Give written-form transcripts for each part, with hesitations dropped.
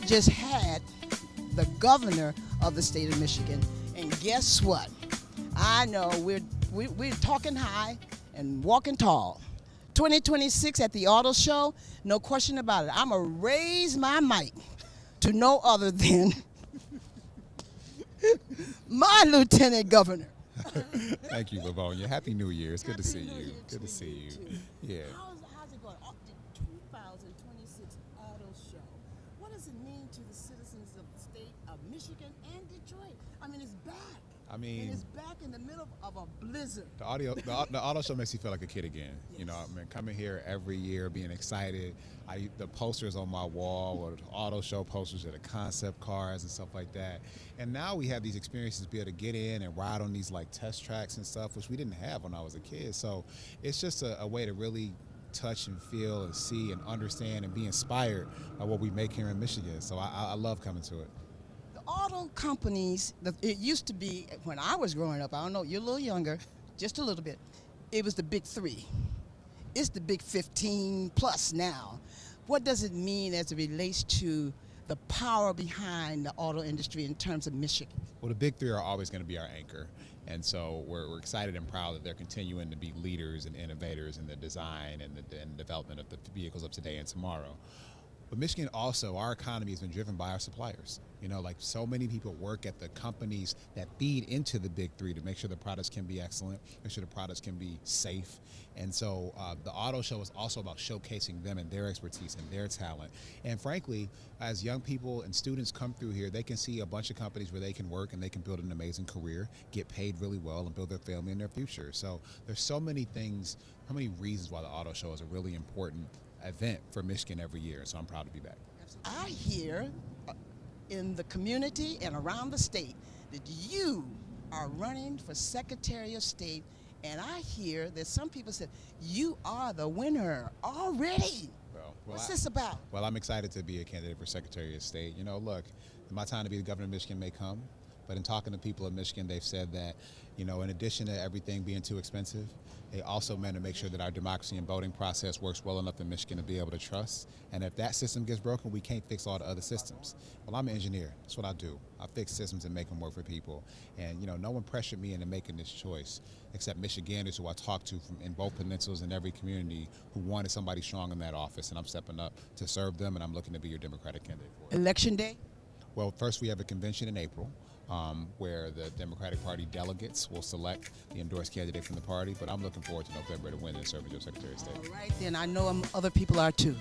just had the governor of the state of Michigan, and guess what? I know we're talking high and walking tall. 2026 at the auto show, no question about it. I'm going to raise my mic to no other than my lieutenant governor. Thank you, Lavonia. Happy New Year. It's good to see you. Good to see you. Yeah. How's it going? The 2026 auto show. What does it mean to the citizens of the state of Michigan and Detroit? I mean, it's back. And it's back in the middle of a blizzard. The auto show makes you feel like a kid again. Yes. You know, I mean, coming here every year, being excited. The posters on my wall, or the auto show posters, or the concept cars and stuff like that. And now we have these experiences to be able to get in and ride on these like test tracks and stuff, which we didn't have when I was a kid. So it's just a way to really touch and feel and see and understand and be inspired by what we make here in Michigan. So I love coming to it. Auto companies, it used to be, when I was growing up, I don't know, you're a little younger, just a little bit, it was the big three. It's the big 15 plus now. What does it mean as it relates to the power behind the auto industry in terms of Michigan? Well, the big three are always going to be our anchor. And so we're excited and proud that they're continuing to be leaders and innovators in the design and the development of the vehicles of today and tomorrow. But Michigan also, our economy has been driven by our suppliers. You know, like so many people work at the companies that feed into the big three to make sure the products can be excellent, make sure the products can be safe. And so the auto show is also about showcasing them and their expertise and their talent. And frankly, as young people and students come through here, they can see a bunch of companies where they can work and they can build an amazing career, get paid really well, and build their family and their future. So there's so many things, so many reasons why the auto show is a really important event for Michigan every year, so I'm proud to be back. I hear in the community and around the state that you are running for Secretary of State, and I hear that some people said you are the winner already. What's this about? Well, I'm excited to be a candidate for Secretary of State. You know, look, my time to be the governor of Michigan may come, but in talking to people of Michigan, they've said that, you know, in addition to everything being too expensive, they also meant to make sure that our democracy and voting process works well enough in Michigan to be able to trust. And if that system gets broken, we can't fix all the other systems. Well, I'm an engineer. That's what I do. I fix systems and make them work for people. And, you know, no one pressured me into making this choice except Michiganders who I talked to from in both peninsulas and every community who wanted somebody strong in that office. And I'm stepping up to serve them, and I'm looking to be your Democratic candidate for it. Election day? Well, first we have a convention in April. Where the Democratic Party delegates will select the endorsed candidate from the party, but I'm looking forward to November to win and serve as your Secretary of State. All right, then I know other people are too.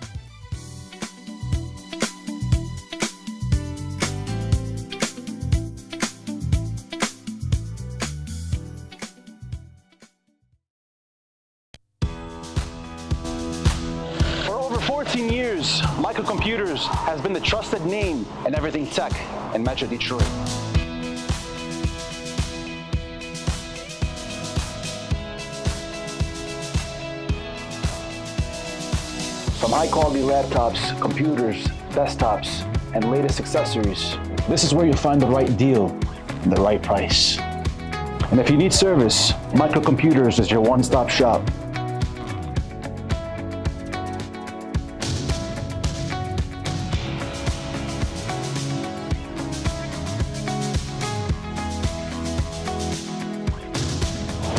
For over 14 years, Microcomputers has been the trusted name in everything tech in Metro Detroit. From high-quality laptops, computers, desktops, and latest accessories, this is where you'll find the right deal and the right price. And if you need service, Microcomputers is your one-stop shop.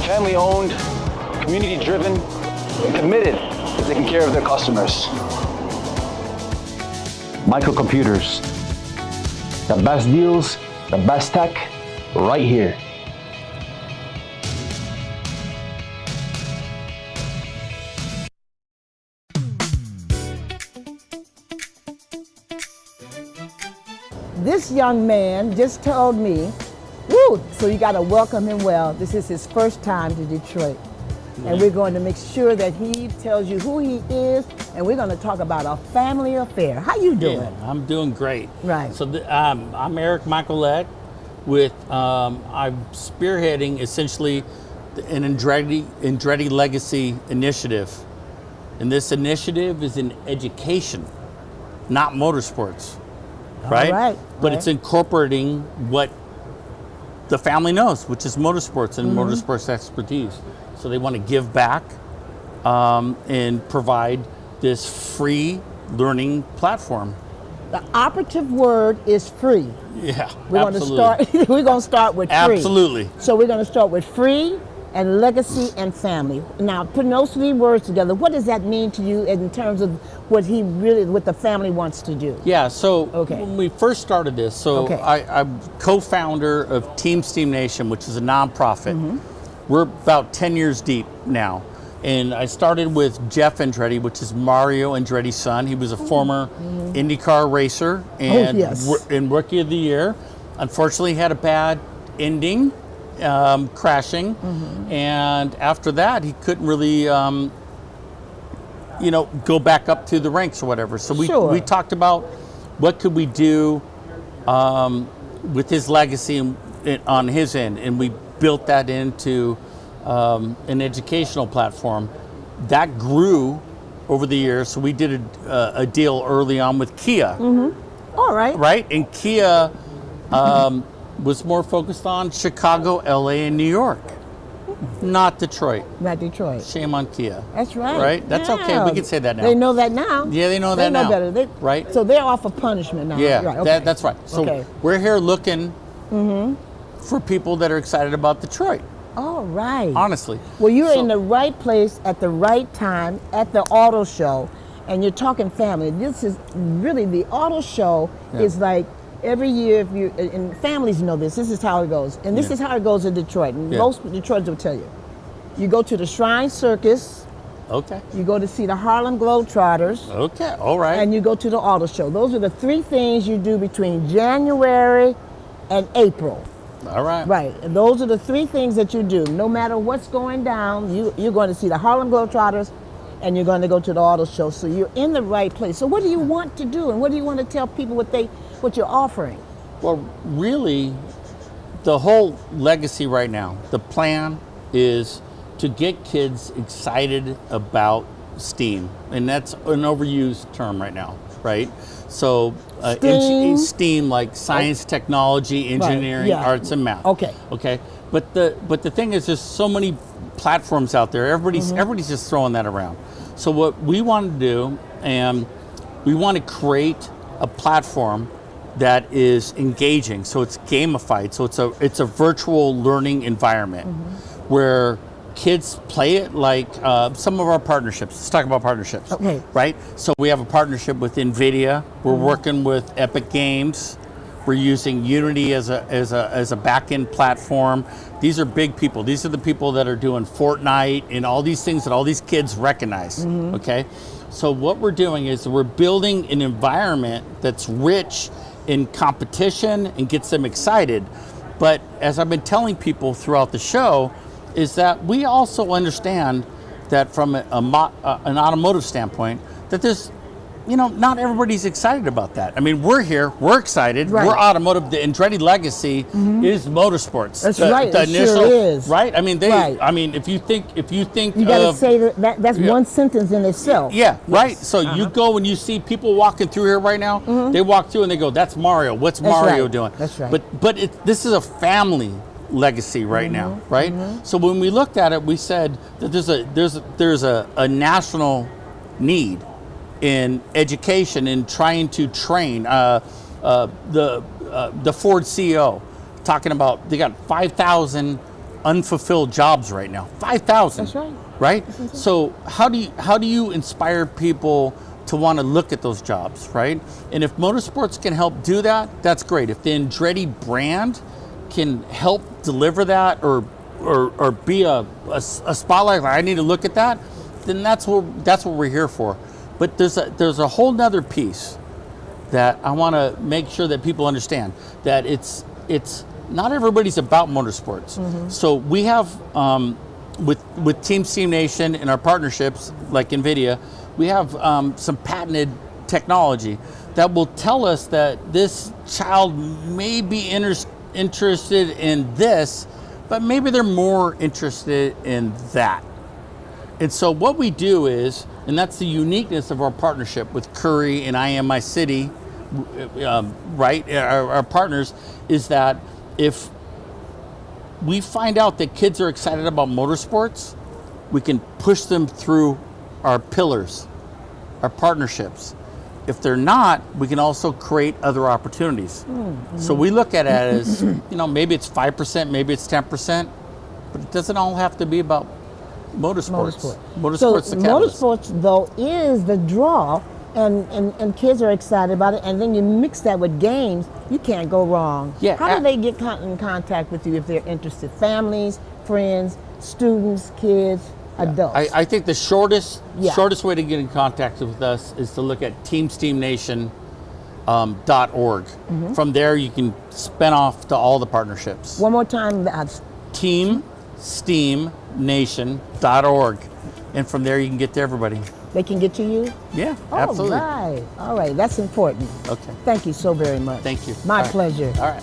Family-owned, community-driven, and committed to taking care of their customers. Microcomputers. The best deals, the best tech, right here. This young man just told me, woo, so you got to welcome him well. This is his first time to Detroit. And we're going to make sure that he tells you who he is, and we're going to talk about a family affair. How you doing? Yeah, I'm doing great. Right. So I'm Eric Michaelette with, I'm spearheading essentially an Andretti Legacy initiative. And this initiative is in education, not motorsports, right? All right. But it's incorporating what the family knows, which is motorsports and motorsports expertise. So they want to give back and provide this free learning platform. The operative word is free. Yeah, We're going to absolutely. start. We're going to start with free. Absolutely. So we're going to start with free and legacy and family. Now, putting those three words together, what does that mean to you in terms of what the family wants to do? Yeah, so Okay. when we first started this, so Okay. I'm co-founder of Team Steam Nation, which is a nonprofit. We're about 10 years deep now. And I started with Jeff Andretti, which is Mario Andretti's son. He was a former IndyCar racer and yes. in Rookie of the Year. Unfortunately, had a bad ending, crashing. And after that, he couldn't really, go back up to the ranks or whatever. So we talked about what could we do with his legacy on his end. And we built that into an educational platform that grew over the years. So we did a deal early on with Kia, All right. right? And Kia was more focused on Chicago, LA, and New York, not Detroit. Not Detroit. Shame on Kia. That's right. Right? That's okay. We can say that now. They know that now. Yeah, they know that now. They know better. Right? So they're off of punishment now. Yeah, Right, okay. that's right. So Okay. we're here looking for people that are excited about Detroit, All right. honestly. Well, you're So- in the right place at the right time at the auto show, and you're talking family. This is really the auto show is like every year. If you and families know this is how it goes, and this Yeah. is how it goes in Detroit. And Yeah. most Detroiters will tell you. You go to the Shrine Circus, Okay. you go to see the Harlem Globetrotters, Okay. All right. and you go to the auto show. Those are the three things you do between January and April. All right. Right, and those are the three things that you do. No matter what's going down, you're going to see the Harlem Globetrotters, and you're going to go to the auto show. So you're in the right place. So what do you want to do, and what do you want to tell people what you're offering? Well, really, the whole legacy right now, the plan is to get kids excited about STEAM, and that's an overused term right now, right? So STEAM, like science, technology, engineering, yeah. arts, and math. Okay. Okay. But the thing is, there's so many platforms out there. Everybody's just throwing that around. So what we want to do, and we want to create a platform that is engaging. So it's gamified. So it's a virtual learning environment where kids play it like some of our partnerships. Let's talk about partnerships. Okay. Right? So we have a partnership with NVIDIA. We're working with Epic Games. We're using Unity as a back-end platform. These are big people. These are the people that are doing Fortnite and all these things that all these kids recognize. Okay? So what we're doing is we're building an environment that's rich in competition and gets them excited. But as I've been telling people throughout the show, is that we also understand that from an automotive standpoint, that there's, not everybody's excited about that. I mean, we're here, we're excited, Right. we're automotive. The Andretti legacy is motorsports. That's The- right, the it sure is. Right? I mean, Right. if you think You got to of, say that's yeah. one sentence in itself. yeah, right. So you go and you see people walking through here right now. They walk through and they go, "That's Mario. What's That's Mario right. doing?" That's right. But this is a family legacy right now, right? So when we looked at it, we said that there's a national need in education and trying to train. The Ford CEO talking about they got 5,000 unfulfilled jobs right now. 5,000. That's right. Right? So how do you inspire people to want to look at those jobs, right? And if motorsports can help do that, that's great. If the Andretti brand can help deliver that or be a spotlight, like I need to look at that, then that's what we're here for. But there's a whole nother piece that I want to make sure that people understand, that it's not everybody's about motorsports. So we have with Team Steam Nation and our partnerships like NVIDIA, we have some patented technology that will tell us that this child may be interested in this, but maybe they're more interested in that. And so what we do is, and that's the uniqueness of our partnership with Curry and I Am My City, right, our partners, is that if we find out that kids are excited about motorsports, we can push them through our pillars, our partnerships, if they're not, we can also create other opportunities. So we look at it as, maybe it's 5%, maybe it's 10%, but it doesn't all have to be about motorsports. Motorsports, So the catalyst. motorsports, though, is the draw, and kids are excited about it. And then you mix that with games, you can't go wrong. Yeah, How do they get in contact with you if they're interested? Families, friends, students, kids, adults? I think the shortest Yeah. way to get in contact with us is to look at teamsteamnation.org. From there, you can spin off to all the partnerships. One more time, that's teamsteamnation.org. And from there, you can get to everybody. they can get to you? Yeah, absolutely. All right, that's important. Okay. Thank you so very much. Thank you. My All right. pleasure. All right.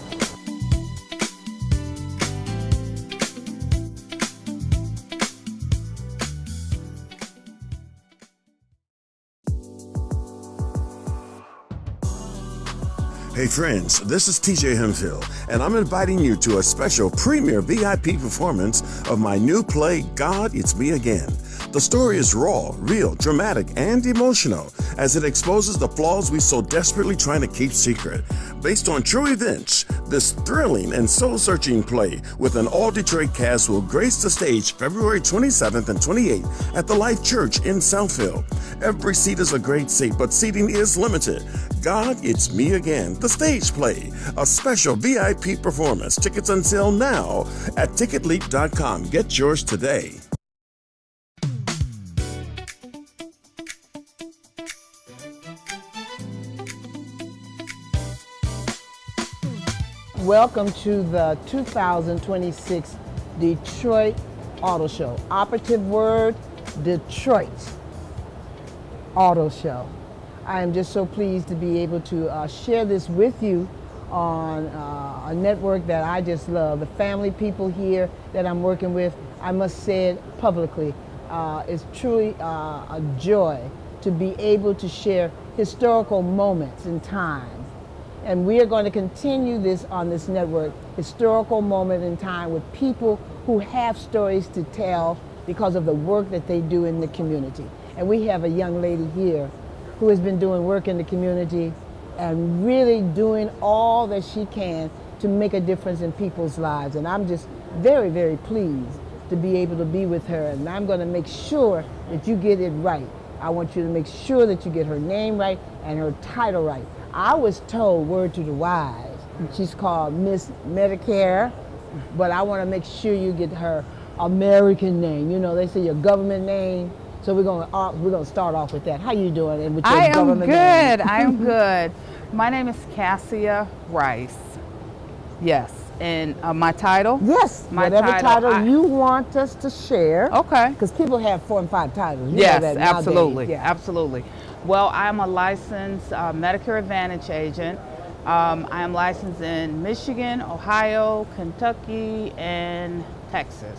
Hey friends, this is TJ Hemphill, and I'm inviting you to a special premiere VIP performance of my new play, God, It's Me Again. The story is raw, real, dramatic, and emotional as it exposes the flaws we so desperately trying to keep secret. Based on true events, this thrilling and soul-searching play with an all-Detroit cast will grace the stage February 27th and 28th at the Life Church in Southfield. Every seat is a great seat, but seating is limited. God, It's Me Again, the stage play, a special VIP performance. Tickets on sale now at ticketleap.com. Get yours today. Welcome to the 2026 Detroit Auto Show. Operative word, Detroit Auto Show. I am just so pleased to be able to share this with you on a network that I just love. The family people here that I'm working with, I must say it publicly, it's truly a joy to be able to share historical moments in time. And we are going to continue this on this network, historical moment in time with people who have stories to tell because of the work that they do in the community. And we have a young lady here who has been doing work in the community and really doing all that she can to make a difference in people's lives. And I'm just very, very pleased to be able to be with her. And I'm going to make sure that you get it right. I want you to make sure that you get her name right and her title right. I was told, word to the wise, she's called Miss Medicare, but I want to make sure you get her American name. You know, they say your government name. So we're gonna start off with that. How you doing? And with your I am government good. name? I am good. My name is Cassia Rice. Yes, and my title. Yes, My whatever title I- you want us to share. Okay. Because people have 4 and 5 titles. You know Yes, that nowadays. absolutely, Yeah. absolutely. Well, I'm a licensed Medicare Advantage agent. I am licensed in Michigan, Ohio, Kentucky, and Texas.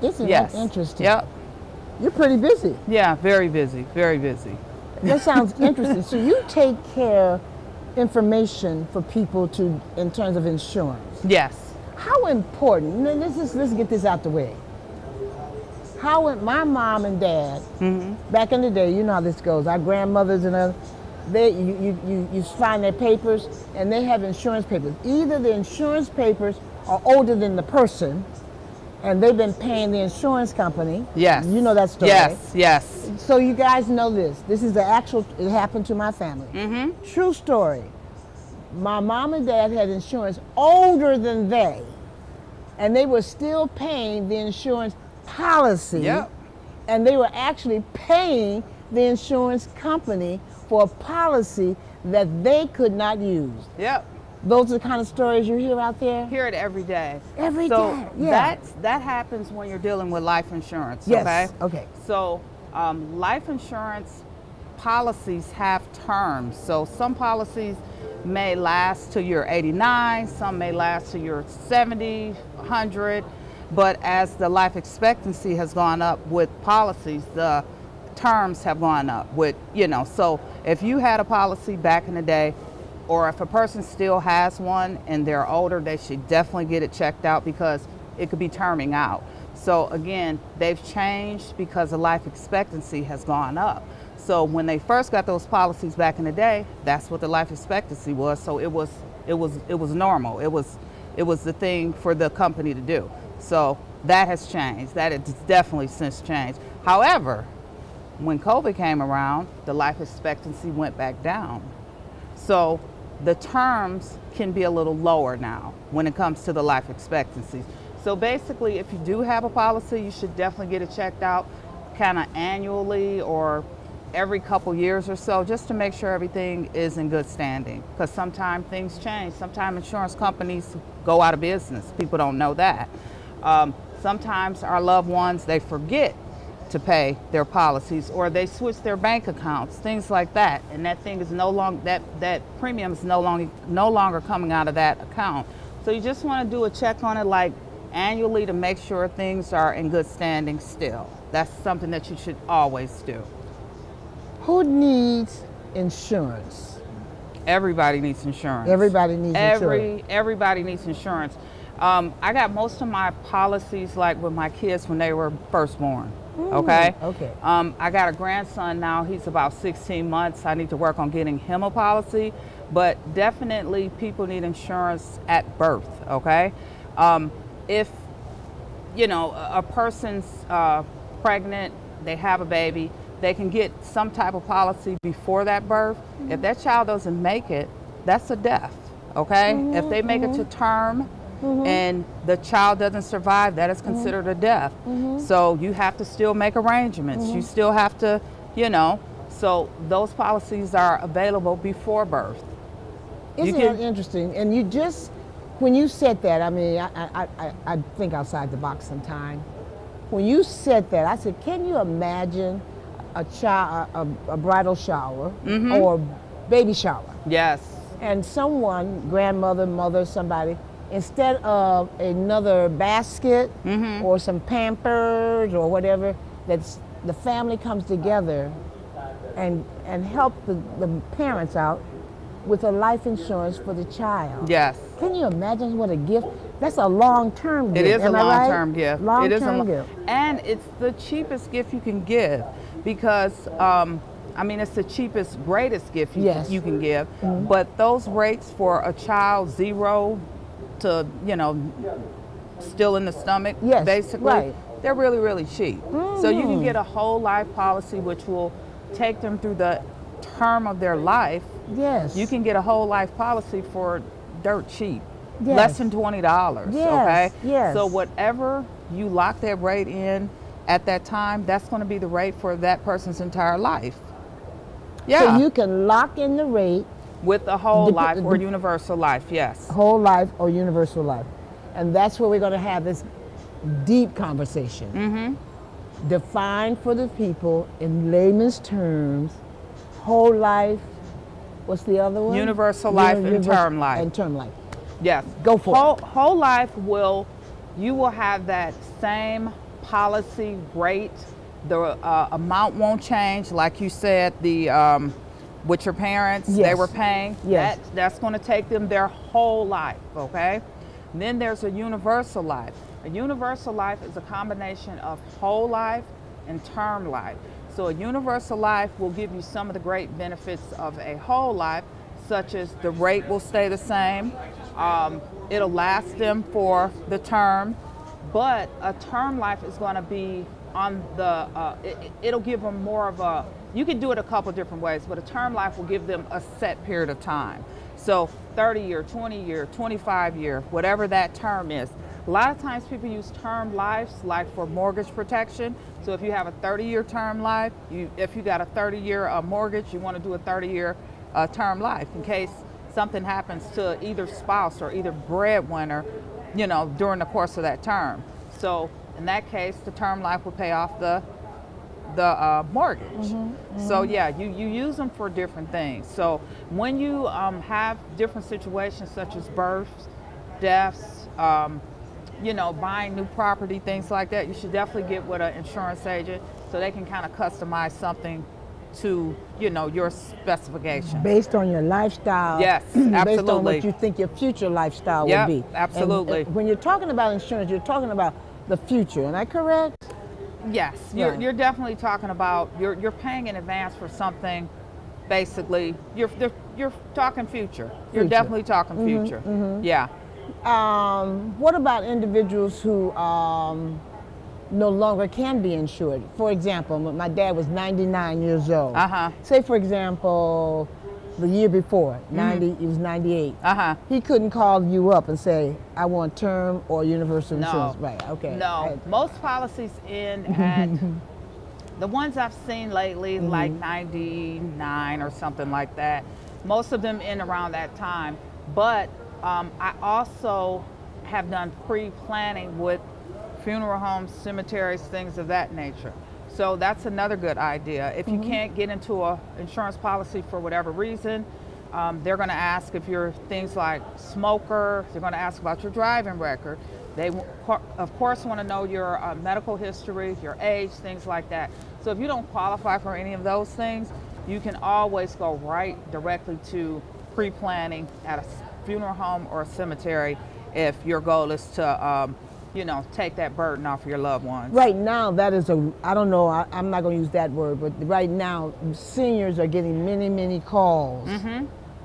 Isn't Yes. that interesting? Yep. You're pretty busy. Yeah, very busy, very busy. That sounds interesting. So you take care information for people to in terms of insurance. Yes. How important? Now, let's get this out the way. My mom and dad, back in the day, you know how this goes. Our grandmothers and others, you find their papers, and they have insurance papers. Either the insurance papers are older than the person, and they've been paying the insurance company. Yes. You know that story. Yes, yes. So you guys know this. This is the actual. It happened to my family. True story. My mom and dad had insurance older than they, and they were still paying the insurance policy. Yep. And they were actually paying the insurance company for a policy that they could not use. Yep. Those are the kind of stories you hear out there? Hear it every day. Every so day, yeah. that happens when you're dealing with life insurance. Yes. Okay. Okay. So life insurance policies have terms. So some policies may last till you're 89, some may last till you're 70, 100. But as the life expectancy has gone up with policies, the terms have gone up with, so if you had a policy back in the day, or if a person still has one and they're older, they should definitely get it checked out because it could be terming out. So again, they've changed because the life expectancy has gone up. So when they first got those policies back in the day, that's what the life expectancy was. So it was normal. It was the thing for the company to do. So that has changed. That has definitely since changed. However, when COVID came around, the life expectancy went back down. So the terms can be a little lower now when it comes to the life expectancies. So basically, if you do have a policy, you should definitely get it checked out kind of annually or every couple years or so, just to make sure everything is in good standing. Because sometimes things change. Sometimes insurance companies go out of business. People don't know that. Sometimes our loved ones, they forget to pay their policies, or they switch their bank accounts, things like that, and that thing is no longer, that premium is no longer coming out of that account. So you just want to do a check on it like annually to make sure things are in good standing still. That's something that you should always do. Who needs insurance? Everybody needs insurance. Everybody needs insurance. Everybody needs insurance. I got most of my policies like with my kids when they were first born. Okay. Okay. I got a grandson now. He's about 16 months. I need to work on getting him a policy, but definitely people need insurance at birth. Okay. If you know a person's pregnant, they have a baby, they can get some type of policy before that birth. If that child doesn't make it, that's a death. Okay. If they make it to term, and the child doesn't survive, that is considered a death. So you have to still make arrangements. You still have to, you know, so those policies are available before birth. Isn't that interesting? And you just, when you said that, I mean, I think outside the box sometime. When you said that, I said, can you imagine a bridal shower or baby shower? Yes. And someone, grandmother, mother, somebody, instead of another basket or some Pampers or whatever, that's the family comes together and help the parents out with a life insurance for the child. Yes. Can you imagine what a gift? That's a long-term gift. It is a Am I right? long-term gift. Long-term gift. And it's the cheapest gift you can give because, I mean, it's the cheapest, greatest gift you can give. But those rates for a child 0 to, you know, still in the stomach, basically, they're really, really cheap. So you can get a whole life policy which will take them through the term of their life. Yes. You can get a whole life policy for dirt cheap, Yes. less than $20, Yes. okay? Yes. So whatever you lock that rate in at that time, that's going to be the rate for that person's entire life. Yeah. So you can lock in the rate. With a whole life or universal life, yes. Whole life or universal life. And that's where we're going to have this deep conversation. Define for the people in layman's terms, whole life, what's the other one? Universal life and term life. And term life. Yes. Go for it. Whole life you will have that same policy rate. The amount won't change. Like you said, with your parents, they were paying. Yes. That's going to take them their whole life, okay? And then there's a universal life. A universal life is a combination of whole life and term life. So a universal life will give you some of the great benefits of a whole life, such as the rate will stay the same. It'll last them for the term, but a term life is going to be on the, it'll give them more of a, you can do it a couple different ways, but a term life will give them a set period of time. So 30-year, 20-year, 25-year, whatever that term is. A lot of times people use term lives like for mortgage protection. So if you have a 30-year term life, if you got a 30-year mortgage, you want to do a 30-year term life in case something happens to either spouse or either breadwinner, you know, during the course of that term. So in that case, the term life will pay off the mortgage. So yeah, you use them for different things. So when you have different situations such as births, deaths, you know, buying new property, things like that, you should definitely get with an insurance agent so they can kind of customize something to, you know, your specifications. Based on your lifestyle. Yes, absolutely. Based on what you think your future lifestyle will be. Absolutely. And when you're talking about insurance, you're talking about the future. Am I correct? Yes, Right. you're definitely talking about you're paying in advance for something. Basically, you're talking future. You're Future. definitely talking future. Yeah. What about individuals who no longer can be insured? For example, my dad was 99 years old. Say, for example, the year before, 90, he was 98. He couldn't call you up and say, I want term or universal insurance. Right, okay. No, most policies end at, the ones I've seen lately, like 99 or something like that, most of them end around that time. But I also have done pre-planning with funeral homes, cemeteries, things of that nature. So that's another good idea. If you can't get into an insurance policy for whatever reason, they're going to ask if you're things like smoker, they're going to ask about your driving record. They, of course, want to know your medical history, your age, things like that. So if you don't qualify for any of those things, you can always go right directly to pre-planning at a funeral home or a cemetery if your goal is to take that burden off your loved ones. Right now, that is I don't know, I'm not going to use that word, but right now, seniors are getting many, many calls.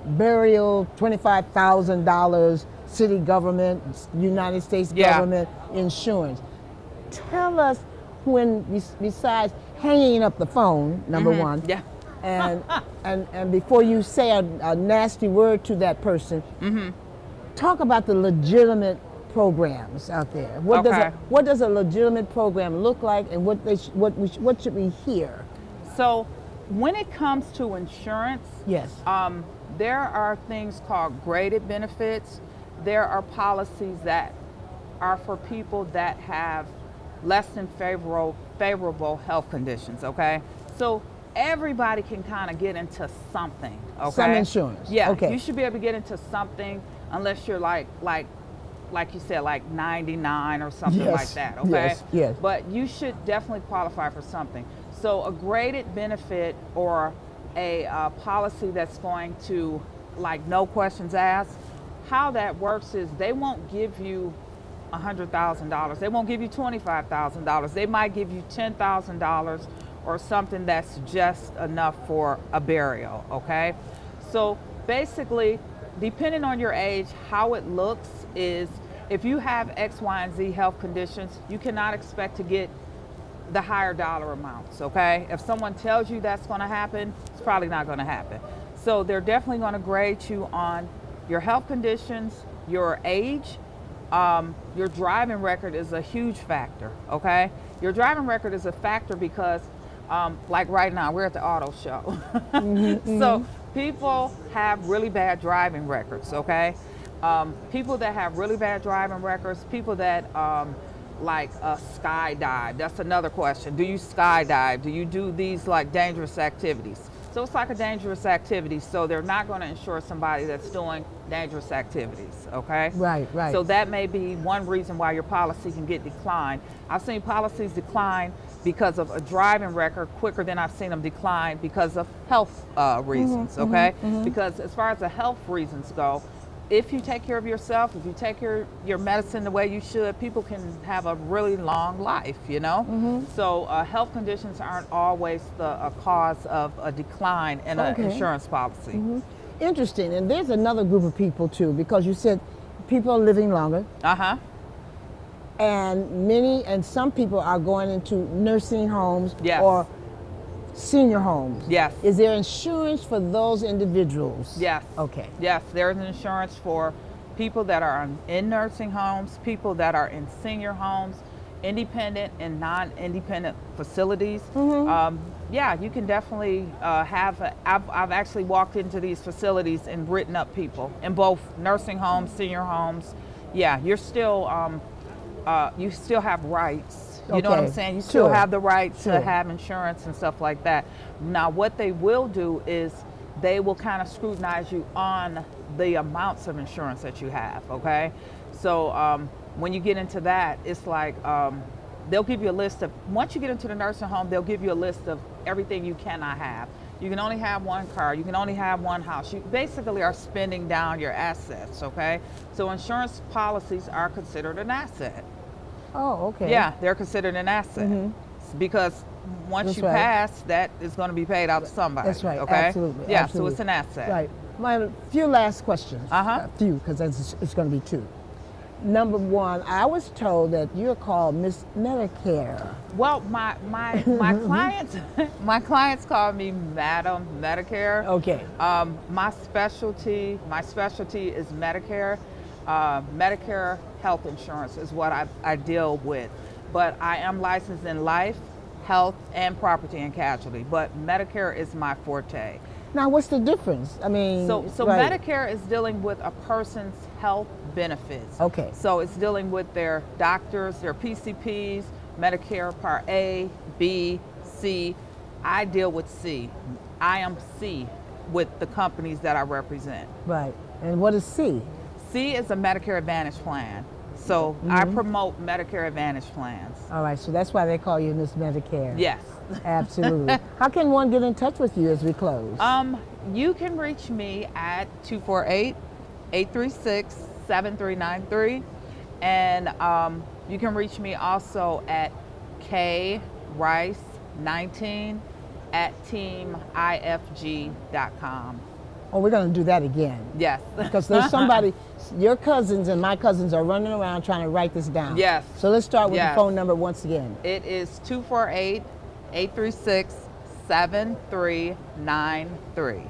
Burial, $25,000, city government, United States government, insurance. Tell us when, besides hanging up the phone, number one, and before you say a nasty word to that person, talk about the legitimate programs out there. What does a legitimate program look like, and what should we hear? So when it comes to insurance, yes, there are things called graded benefits. There are policies that are for people that have less than favorable health conditions, okay? So everybody can kind of get into something, okay? Some insurance. Yeah, okay. You should be able to get into something unless you're like you said, like 99 or something like that, okay? Yes, yes. But you should definitely qualify for something. So a graded benefit or a policy that's going to, like, no questions asked, how that works is they won't give you $100,000. They won't give you $25,000. They might give you $10,000 or something that's just enough for a burial, okay? So basically, depending on your age, how it looks is if you have X, Y, and Z health conditions, you cannot expect to get the higher dollar amounts, okay? If someone tells you that's going to happen, it's probably not going to happen. So they're definitely going to grade you on your health conditions, your age, your driving record is a huge factor, okay? Your driving record is a factor because, like right now, we're at the auto show. So people have really bad driving records, okay? People that have really bad driving records, people that skydive, that's another question. Do you skydive? Do you do these like dangerous activities? So it's like a dangerous activity, so they're not going to insure somebody that's doing dangerous activities, okay? Right, right. So that may be one reason why your policy can get declined. I've seen policies decline because of a driving record quicker than I've seen them decline because of health reasons, okay? Because as far as the health reasons go, if you take care of yourself, if you take your medicine the way you should, people can have a really long life, you know? So health conditions aren't always a cause of a decline in an insurance policy. Interesting. And there's another group of people too, because you said people are living longer. And some people are going into nursing homes or senior homes. Yes. Is there insurance for those individuals? Yes. Okay. Yes, there's insurance for people that are in nursing homes, people that are in senior homes, independent and non-independent facilities. Yeah, you can definitely I've actually walked into these facilities and written up people in both nursing homes, senior homes. Yeah, you're still, you still have rights. You know what I'm saying? You still have the right to have insurance and stuff like that. Now, what they will do is they will kind of scrutinize you on the amounts of insurance that you have, okay? So when you get into that, it's like they'll give you a list of, once you get into the nursing home, they'll give you a list of everything you cannot have. You can only have one car, you can only have one house. You basically are spending down your assets, okay? So insurance policies are considered an asset. Oh, okay. Yeah, they're considered an asset. because once That's you right. pass, that is going to be paid out to somebody. That's right. Okay. Absolutely. Yeah. Absolutely. So it's an asset. Right. My few last questions. Uh-huh. Few, because it's going to be two. Number one, I was told that you're called Miss Medicare. Well, my clients call me Madam Medicare. Okay. My specialty is Medicare. Medicare health insurance is what I deal with. But I am licensed in life, health, and property and casualty. But Medicare is my forte. Now, what's the difference? I mean, So right. Medicare is dealing with a person's health benefits. Okay. So it's dealing with their doctors, their PCPs, Medicare Part A, B, C. I deal with C. I am C with the companies that I represent. Right. And what is C? C is a Medicare Advantage plan. So I promote Medicare Advantage plans. All right. So that's why they call you Miss Medicare. Yes. Absolutely. How can one get in touch with you as we close? You can reach me at 248-836-7393. And you can reach me also at krice19@teamifg.com. Oh, we're going to do that again. Yes. Because there's somebody, your cousins and my cousins are running around trying to write this down. Yes. So let's start with Yes. the phone number once again. It is 248-836-7393.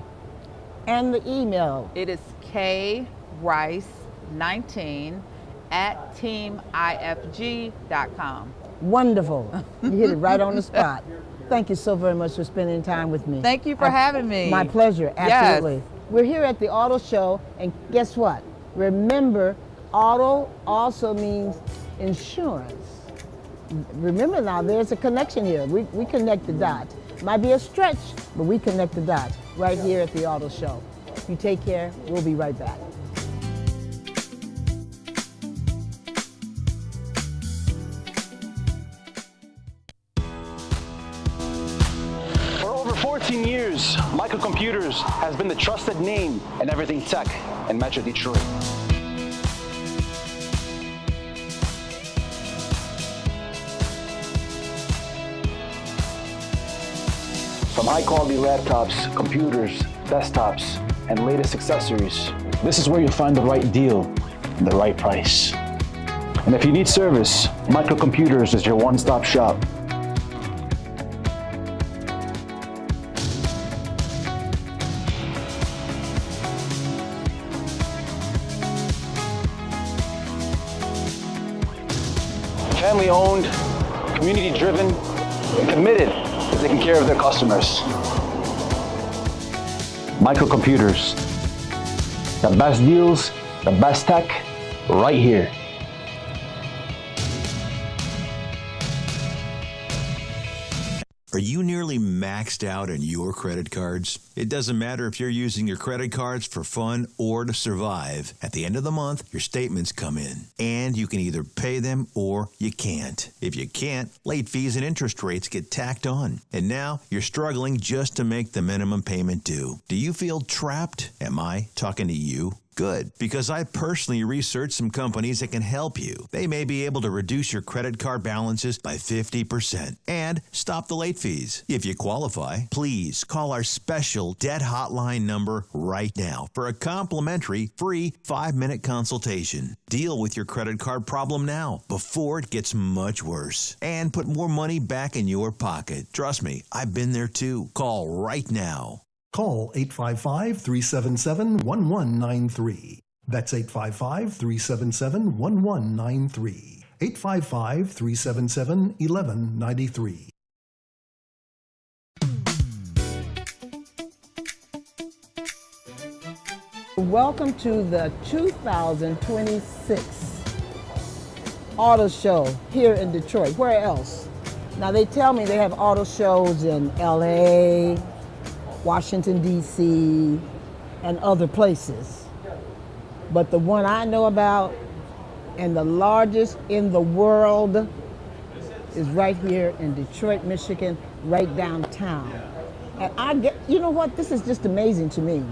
And the email. It is krice19@teamifg.com. Wonderful. You hit it right on the spot. Thank you so very much for spending time with me. Thank you for having me. My pleasure, Yes. absolutely. We're here at the auto show, and guess what? Remember, auto also means insurance. Remember now, there's a connection here. We connect the dots. Might be a stretch, but we connect the dots right here at the auto show. You take care. We'll be right back. For over 14 years, Microcomputers has been the trusted name in everything tech in Metro Detroit. From high-quality laptops, computers, desktops, and latest accessories, this is where you'll find the right deal and the right price. And if you need service, Microcomputers is your one-stop shop. Family-owned, community-driven, and committed to taking care of their customers. Microcomputers. The best deals, the best tech, right here. Are you nearly maxed out on your credit cards? It doesn't matter if you're using your credit cards for fun or to survive. At the end of the month, your statements come in, and you can either pay them or you can't. If you can't, late fees and interest rates get tacked on. And now you're struggling just to make the minimum payment due. Do you feel trapped? Am I talking to you? Good, because I personally researched some companies that can help you. They may be able to reduce your credit card balances by 50% and stop the late fees. If you qualify, please call our special debt hotline number right now for a complimentary free 5-minute consultation. Deal with your credit card problem now before it gets much worse and put more money back in your pocket. Trust me, I've been there too. Call right now. Call 855-377-1193. That's 855-377-1193. 855-377-1193. Welcome to the 2026 auto show here in Detroit. Where else? Now they tell me they have auto shows in LA, Washington, D.C., and other places. But the one I know about and the largest in the world is right here in Detroit, Michigan, right downtown. And I get, you know what, this is just amazing to me.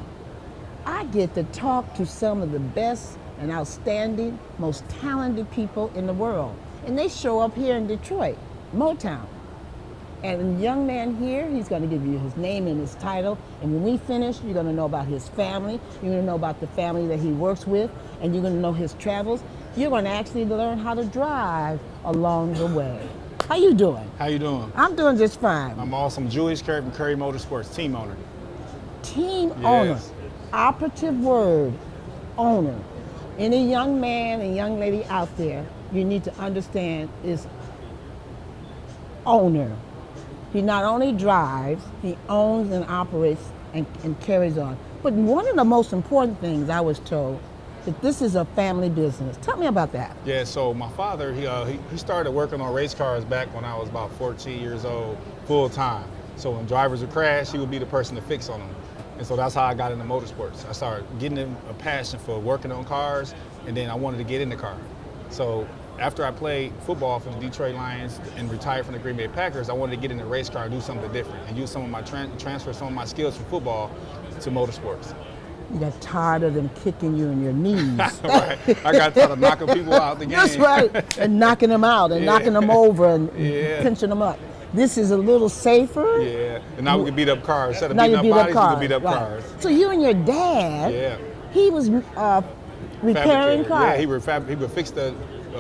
I get to talk to some of the best and outstanding, most talented people in the world. And they show up here in Detroit, Motown. And the young man here, he's going to give you his name and his title. And when we finish, you're going to know about his family. You're going to know about the family that he works with. And you're going to know his travels. You're going to actually learn how to drive along the way. How you doing? How you doing? I'm doing just fine. I'm awesome. Julius Curry from Curry Motorsports, team owner. Team owner. Operative word, owner. Any young man and young lady out there, you need to understand is owner. He not only drives, he owns and operates and carries on. But one of the most important things I was told, that this is a family business. Tell me about that. Yeah, so my father, he started working on race cars back when I was about 14 years old, full time. So when drivers would crash, he would be the person to fix on them. And so that's how I got into motorsports. I started getting a passion for working on cars, and then I wanted to get in the car. So after I played football for the Detroit Lions and retired from the Green Bay Packers, I wanted to get in the race car and do something different and use some of my transfer some of my skills from football to motorsports. You got tired of them kicking you in your knees. Right. I got tired of knocking people out the game. That's right. And knocking them out and knocking them over and pinching them up. This is a little safer. Yeah. And now we can beat up cars. Instead of beating up bodies, we can beat up cars. So you and your dad, he was repairing cars. Yeah, he would fix the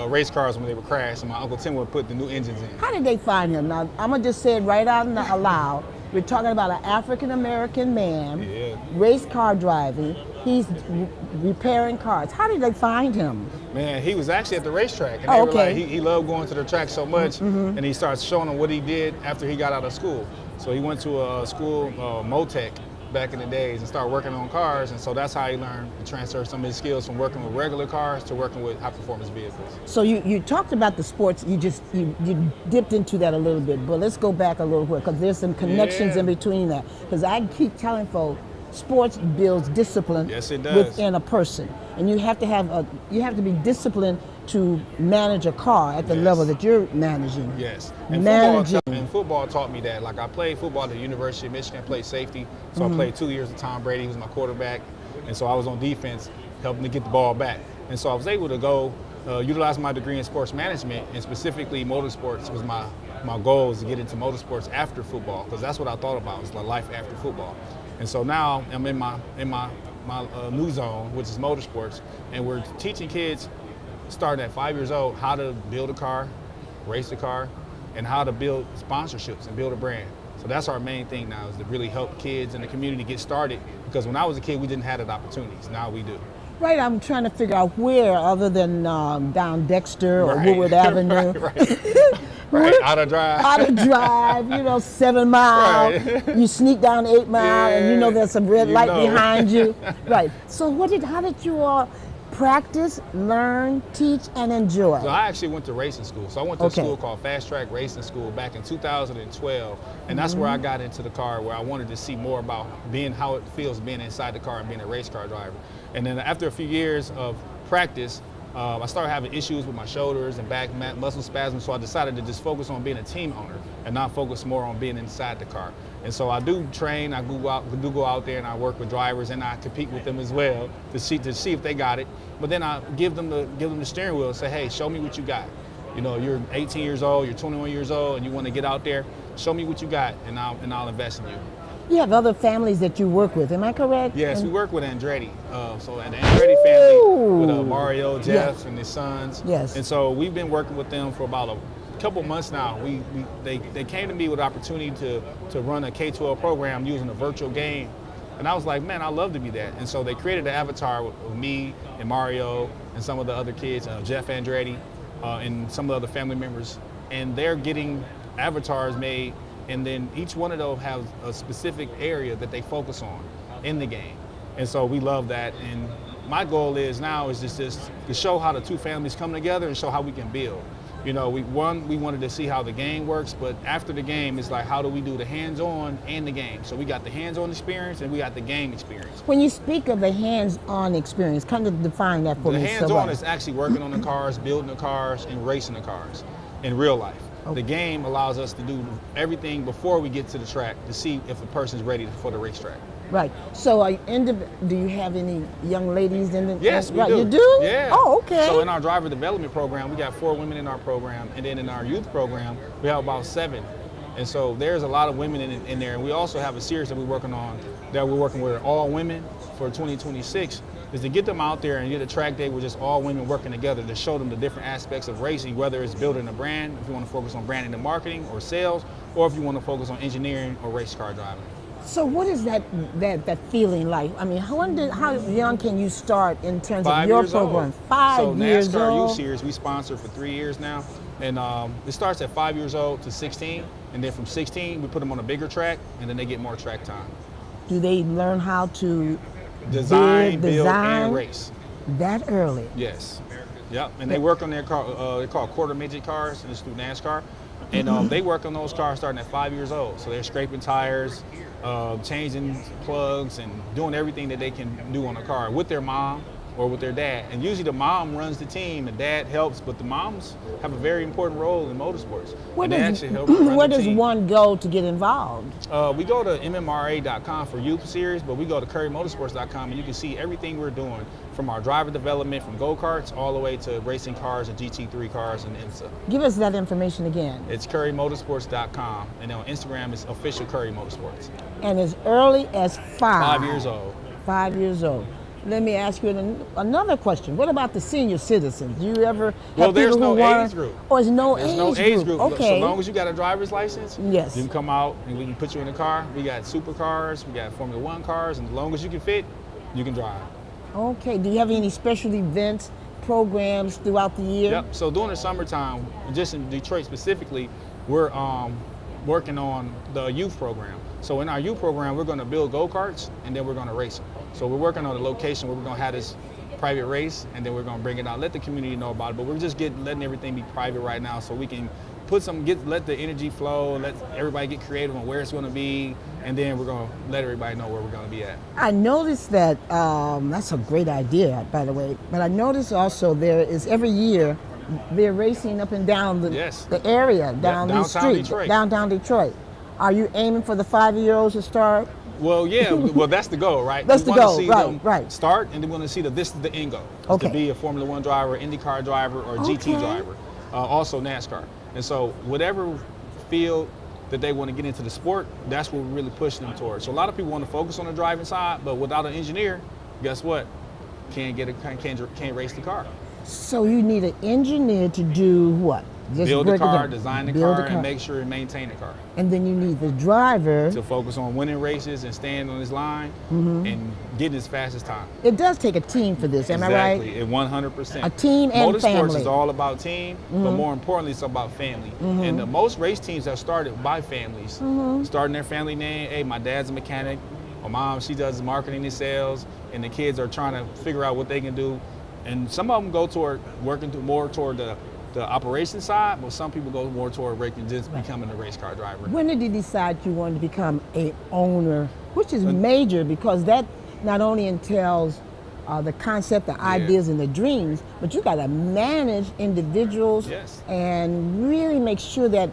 race cars when they would crash, and my Uncle Tim would put the new engines in. How did they find him? Now, I'm going to just say it right out loud. We're talking about an African-American man, race car driving. He's repairing cars. How did they find him? Man, he was actually at the racetrack. And they were like, he loved going to the track so much, and he started showing them what he did after he got out of school. So he went to a school, Motec, back in the days and started working on cars, and so that's how he learned to transfer some of his skills from working with regular cars to working with high-performance vehicles. So you talked about the sports, you dipped into that a little bit, but let's go back a little bit because there's some connections in between that. Because I keep telling folks, sports builds discipline within a person, and you have to be disciplined to manage a car at the level that you're managing. Yes, and football taught me that. Like I played football at the University of Michigan, played safety, so I played 2 years with Tom Brady. He was my quarterback, and so I was on defense, helping to get the ball back. And so I was able to go utilize my degree in sports management, and specifically motorsports was my goal was to get into motorsports after football, because that's what I thought about, was my life after football. And so now I'm in my new zone, which is motorsports, and we're teaching kids starting at 5 years old how to build a car, race a car, and how to build sponsorships and build a brand. So that's our main thing now, is to really help kids in the community get started, because when I was a kid, we didn't have that opportunities. Now we do. Right, I'm trying to figure out where, other than down Dexter or Woodward Avenue. Right, out of drive, 7 Mile. Right. You sneak down 8 Mile, and you know there's some red light behind you. Right. So how did you all practice, learn, teach, and enjoy? So I actually went to racing school. So I went to a school called Fast Track Racing School back in 2012, and that's where I got into the car, where I wanted to see more about how it feels being inside the car and being a race car driver. And then after a few years of practice, I started having issues with my shoulders and back muscle spasms, so I decided to just focus on being a team owner and not focus more on being inside the car. And so I do train, I do go out there and I work with drivers, and I compete with them as well to see if they got it. But then I give them the steering wheel and say, hey, show me what you got. You're 18 years old, you're 21 years old, and you want to get out there, show me what you got, and I'll invest in you. You have other families that you work with, am I correct? Yes, we work with Andretti. So the Andretti family with Mario, Jeff, and his sons. Yes. And so we've been working with them for about a couple months now. They came to me with the opportunity to run a K-12 program using a virtual game. And I was like, man, I'd love to be that. And so they created an avatar with me and Mario and some of the other kids, Jeff Andretti, and some of the other family members. And they're getting avatars made, and then each one of those has a specific area that they focus on in the game. And so we love that. And my goal is just to show how the two families come together and show how we can build. We wanted to see how the game works, but after the game, it's like, how do we do the hands-on and the game? So we got the hands-on experience and we got the game experience. When you speak of the hands-on experience, kind of define that for me. The hands-on is actually working on the cars, building the cars, and racing the cars in real life. The game allows us to do everything before we get to the track to see if a person's ready for the racetrack. Right. So do you have any young ladies in the? Yes, we do. do. You do? Yeah. Oh, okay. So in our driver development program, we got 4 women in our program, and then in our youth program, we have about 7 And so there's a lot of women in there. And we also have a series that we're working with all women for 2026, is to get them out there and get a track day with just all women working together to show them the different aspects of racing, whether it's building a brand, if you want to focus on branding and marketing or sales, or if you want to focus on engineering or race car driving. So what is that feeling like? I mean, how young can you start in terms of your program? 5 years old. So NASCAR Youth Series we sponsor for 3 years now, and it starts at 5 years old to 16, and then from 16 we put them on a bigger track, and then they get more track time. Do they learn how to design, build, and race that early? Yes. Yep. And they work on their car. They're called quarter midget cars, and it's through NASCAR. And they work on those cars starting at 5 years old. So they're scraping tires, changing plugs, and doing everything that they can do on a car with their mom or with their dad. And usually the mom runs the team, the dad helps, but the moms have a very important role in motorsports. Where does one go to get involved? We go to mmra.com for youth series, but we go to currymotorsports.com and you can see everything we're doing, from our driver development, from go-karts all the way to racing cars and GT3 cars and IMSA. Give us that information again. It's currymotorsports.com, and on Instagram it's official Curry Motorsports. And as early as 5. 5 years old. 5 years old. Let me ask you another question. What about the senior citizens? Do you ever have there's people no who age group. Oh, there's no age group. Okay. So long as you got a driver's license, yes, you can come out and we can put you in the car. We got supercars, we got Formula One cars, and as long as you can fit, you can drive. Okay. Do you have any special events, programs throughout the year? Yep. So during the summertime, just in Detroit specifically, we're working on the youth program. So in our youth program, we're going to build go-karts and then we're going to race them. So we're working on a location where we're going to have this private race, and then we're going to bring it out, let the community know about it. But we're just letting everything be private right now, so we can let the energy flow, let everybody get creative on where it's going to be, and then we're going to let everybody know where we're going to be at. I noticed that that's a great idea, by the way. But I noticed also there is every year they're racing up and down the area, down the street, downtown Detroit. Are you aiming for the 5-year-olds to start? Well, yeah. Well, that's the goal, right? That's the goal, see right, right. Start, and then we want to see this is the end goal. Okay. To be a Formula One driver, IndyCar driver, or GT driver. Also NASCAR. And so whatever field that they want to get into the sport, that's what we're really pushing them towards. So a lot of people want to focus on the driving side, but without an engineer, guess what? Can't race the car. So you need an engineer to do what? Just build the car, design the car, and make sure and maintain the car. And then you need the driver to focus on winning races and staying on his line and getting his fastest time. It does take a team for this, am I right? Exactly, 100%. A team and family. Motorsports is all about team, but more importantly, it's about family. And the most race teams have started by families, starting their family name. Hey, my dad's a mechanic. My mom, she does marketing and sales, and the kids are trying to figure out what they can do. And some of them go toward more toward the operation side, but some people go more toward just becoming a race car driver. When did you decide you wanted to become a owner, which is major, because that not only entails the concept, the ideas, and the dreams, but you got to manage individuals and really make sure that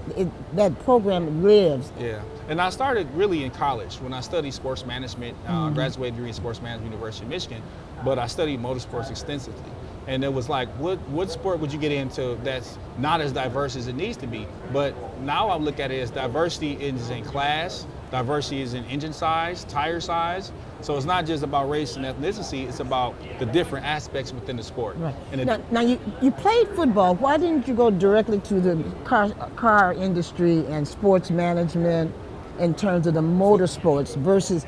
that program lives. Yeah, and I started really in college when I studied sports management, graduated degree in sports management, University of Michigan, but I studied motorsports extensively. And it was like, what sport would you get into that's not as diverse as it needs to be? But now I look at it as diversity is in class, diversity is in engine size, tire size. So it's not just about race and ethnicity, it's about the different aspects within the sport. Right. Now you played football. Why didn't you go directly to the car industry and sports management in terms of the motorsports versus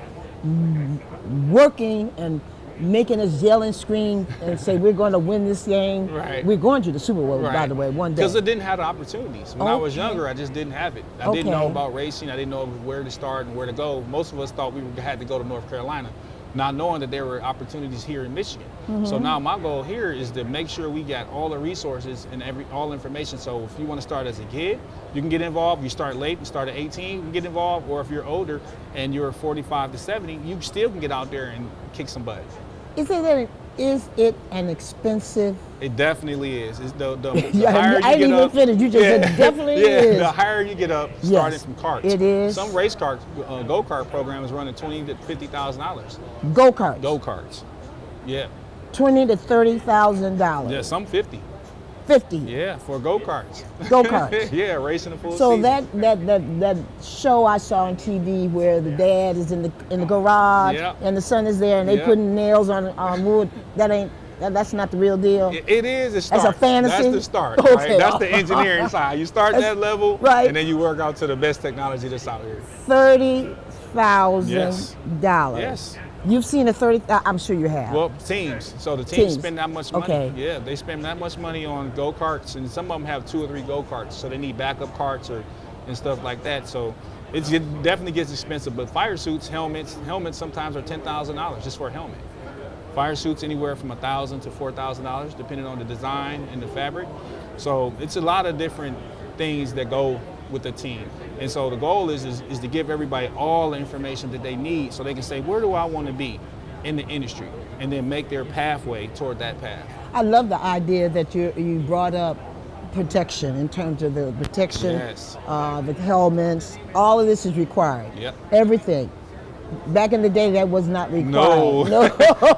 working and making us yell and scream and say, we're going to win this game. Right. We're going to the Super Bowl, by the way, one day. Because I didn't have the opportunities. When I was younger, I just didn't have it. I didn't know about racing. I didn't know where to start and where to go. Most of us thought we had to go to North Carolina, not knowing that there were opportunities here in Michigan. So now my goal here is to make sure we got all the resources and all information. So if you want to start as a kid, you can get involved. You start late, you start at 18, you can get involved. Or if you're older and you're 45 to 70, you still can get out there and kick some butt. Is it an expensive? It definitely is. It's the yeah, higher I you get up. Finished. You just said it definitely is. The higher you get up, starting from carts. It is. Some race car go-kart programs running $20,000 to $50,000. Go-karts. Go-karts. Yeah. $20,000 to $30,000. Yeah, some 50. 50. Yeah, for go-karts. Go-karts. Yeah, racing the full So season. that show I saw on TV where the dad is in the garage Yep. and the son is there and they Yep. putting nails on wood. That's not the real deal. It is a start. That's a fantasy? That's the start, Okay. right? That's the engineering side. You start that level, right. and then you work out to the best technology that's out here. $30,000. Yes. You've seen a 30. I'm sure you have. Well, teams. So the teams Teams. spend that much money. Okay. Yeah, they spend that much money on go-karts, and some of them have 2 or 3 go-karts, so they need backup carts and stuff like that. So it definitely gets expensive. But fire suits, helmets sometimes are $10,000 just for a helmet. Fire suits anywhere from $1,000 to $4,000, depending on the design and the fabric. So it's a lot of different things that go with the team. And so the goal is to give everybody all the information that they need so they can say, where do I want to be in the industry? And then make their pathway toward that path. I love the idea that you brought up protection in terms of the protection, Yes. the helmets. All of this is required. Yep. Everything. Back in the day, that was not required. No. They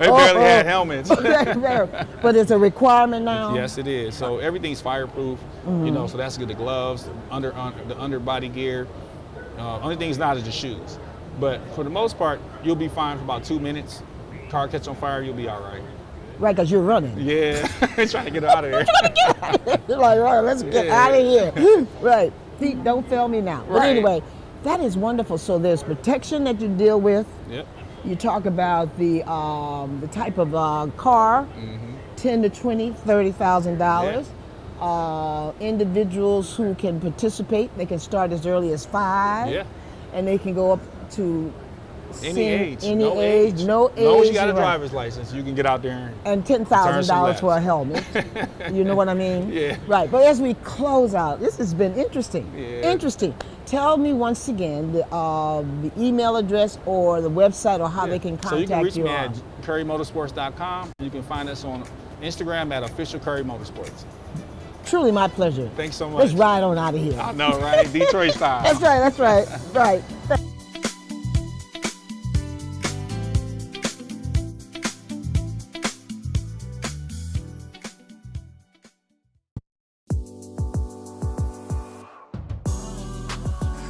barely had helmets. But it's a requirement now. Yes, it is. So everything's fireproof, so that's good. The gloves, the underbody gear. Only thing's not is the shoes. But for the most part, you'll be fine for about 2 minutes. Car catch on fire, you'll be all right. Right, because you're running. Yeah, trying to get out of there. You're like, right, let's get out of here. Right. Feet don't fail me now. But Right. anyway, that is wonderful. So there's protection that you deal with. Yep. You talk about the type of car, $10 to $20, $30,000. Individuals who can participate, they can start as early as 5, Yeah. and they can go up to Any age. Any no age, no age. As long as you got a right. driver's license, you can get out there And Turn $10,000 some for a helmet. You know what I mean? Yeah. Right. But as we close out, this has been interesting. Yeah. Interesting. Tell me once again the email address or the website or how they can So you contact can reach you. me at currymotorsports.com. You can find us on Instagram at official Curry Motorsports. Truly my pleasure. Thanks so much. Let's ride on out of here. I know, right? Detroit style. That's right. That's right. Right.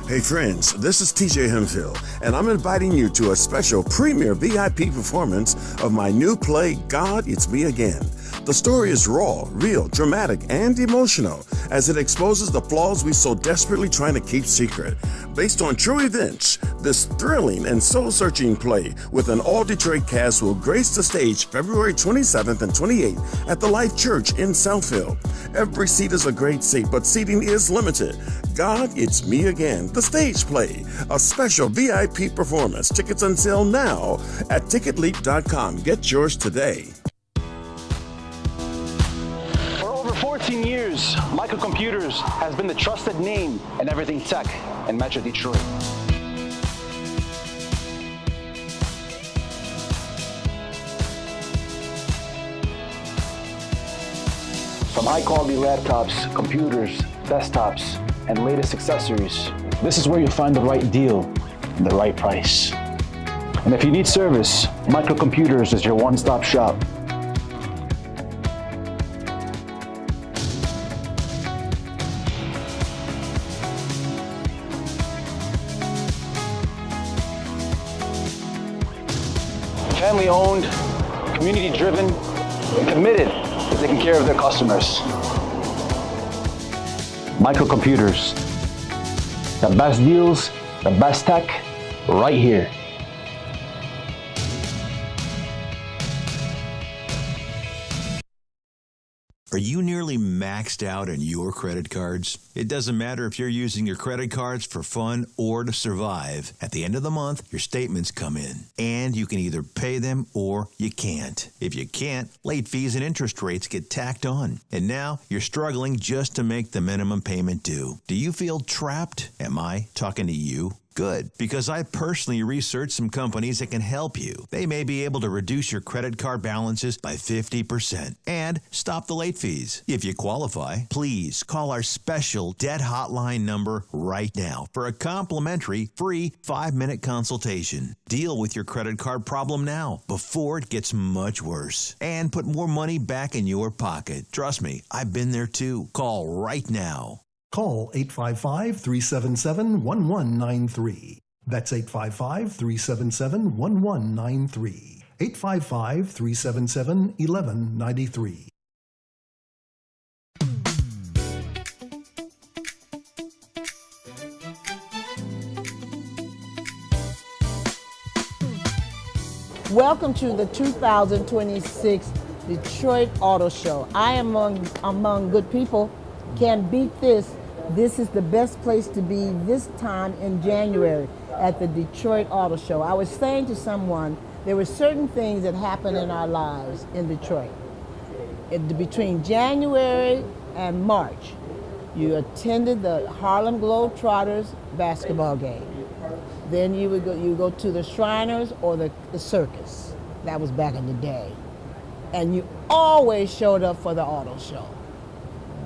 Hey friends, this is TJ Hemshill, and I'm inviting you to a special premiere VIP performance of my new play, God, It's Me Again. The story is raw, real, dramatic, and emotional as it exposes the flaws we so desperately trying to keep secret. Based on true events, this thrilling and soul-searching play with an all-Detroit cast will grace the stage February 27th and 28th at the Life Church in Southfield. Every seat is a great seat, but seating is limited. God, It's Me Again, the stage play, a special VIP performance. Tickets on sale now at ticketleap.com. Get yours today. For over 14 years, Michael Computers has been the trusted name in everything tech in Metro Detroit. From high-quality laptops, computers, desktops, and latest accessories, this is where you'll find the right deal and the right price. And if you need service, Michael Computers is your one-stop shop. Family-owned, community-driven, and committed to taking care of their customers. Michael Computers. The best deals, the best tech, right here. Are you nearly maxed out on your credit cards? It doesn't matter if you're using your credit cards for fun or to survive. At the end of the month, your statements come in, and you can either pay them or you can't. If you can't, late fees and interest rates get tacked on. And now you're struggling just to make the minimum payment due. Do you feel trapped? Am I talking to you? Good, because I personally researched some companies that can help you. They may be able to reduce your credit card balances by 50% and stop the late fees. If you qualify, please call our special debt hotline number right now for a complimentary free 5-minute consultation. Deal with your credit card problem now before it gets much worse and put more money back in your pocket. Trust me, I've been there too. Call right now. Call 855-377-1193. That's 855-377-1193. 855-377-1193. Welcome to the 2026 Detroit Auto Show. I am among good people. Can't beat this. This is the best place to be this time in January at the Detroit Auto Show. I was saying to someone, there were certain things that happen in our lives in Detroit. Between January and March, you attended the Harlem Globetrotters basketball game. Then you go to the Shriners or the circus. That was back in the day. And you always showed up for the auto show.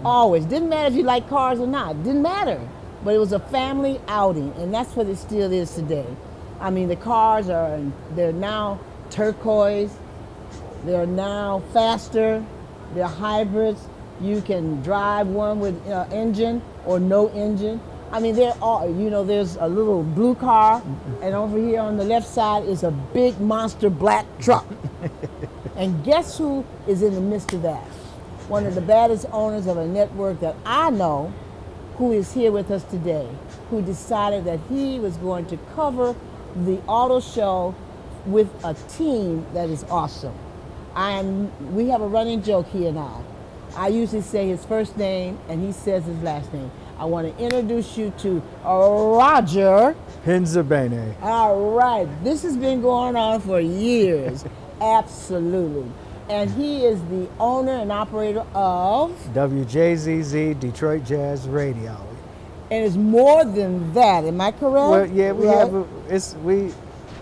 Always. Didn't matter if you like cars or not. Didn't matter. But it was a family outing, and that's what it still is today. I mean, the cars they're now turquoise. They're now faster. They're hybrids. You can drive one with engine or no engine. I mean, they're all, there's a little blue car, and over here on the left side is a big monster black truck. And guess who is in the midst of that? One of the baddest owners of a network that I know, who is here with us today, who decided that he was going to cover the auto show with a team that is awesome. We have a running joke, he and I. I usually say his first name and he says his last name. I want to introduce you to Roger Penzabene. All right, this has been going on for years. Absolutely. And he is the owner and operator of WJZZ, Detroit Jazz Radio. And it's more than that, am I correct? Well, yeah, we Right? we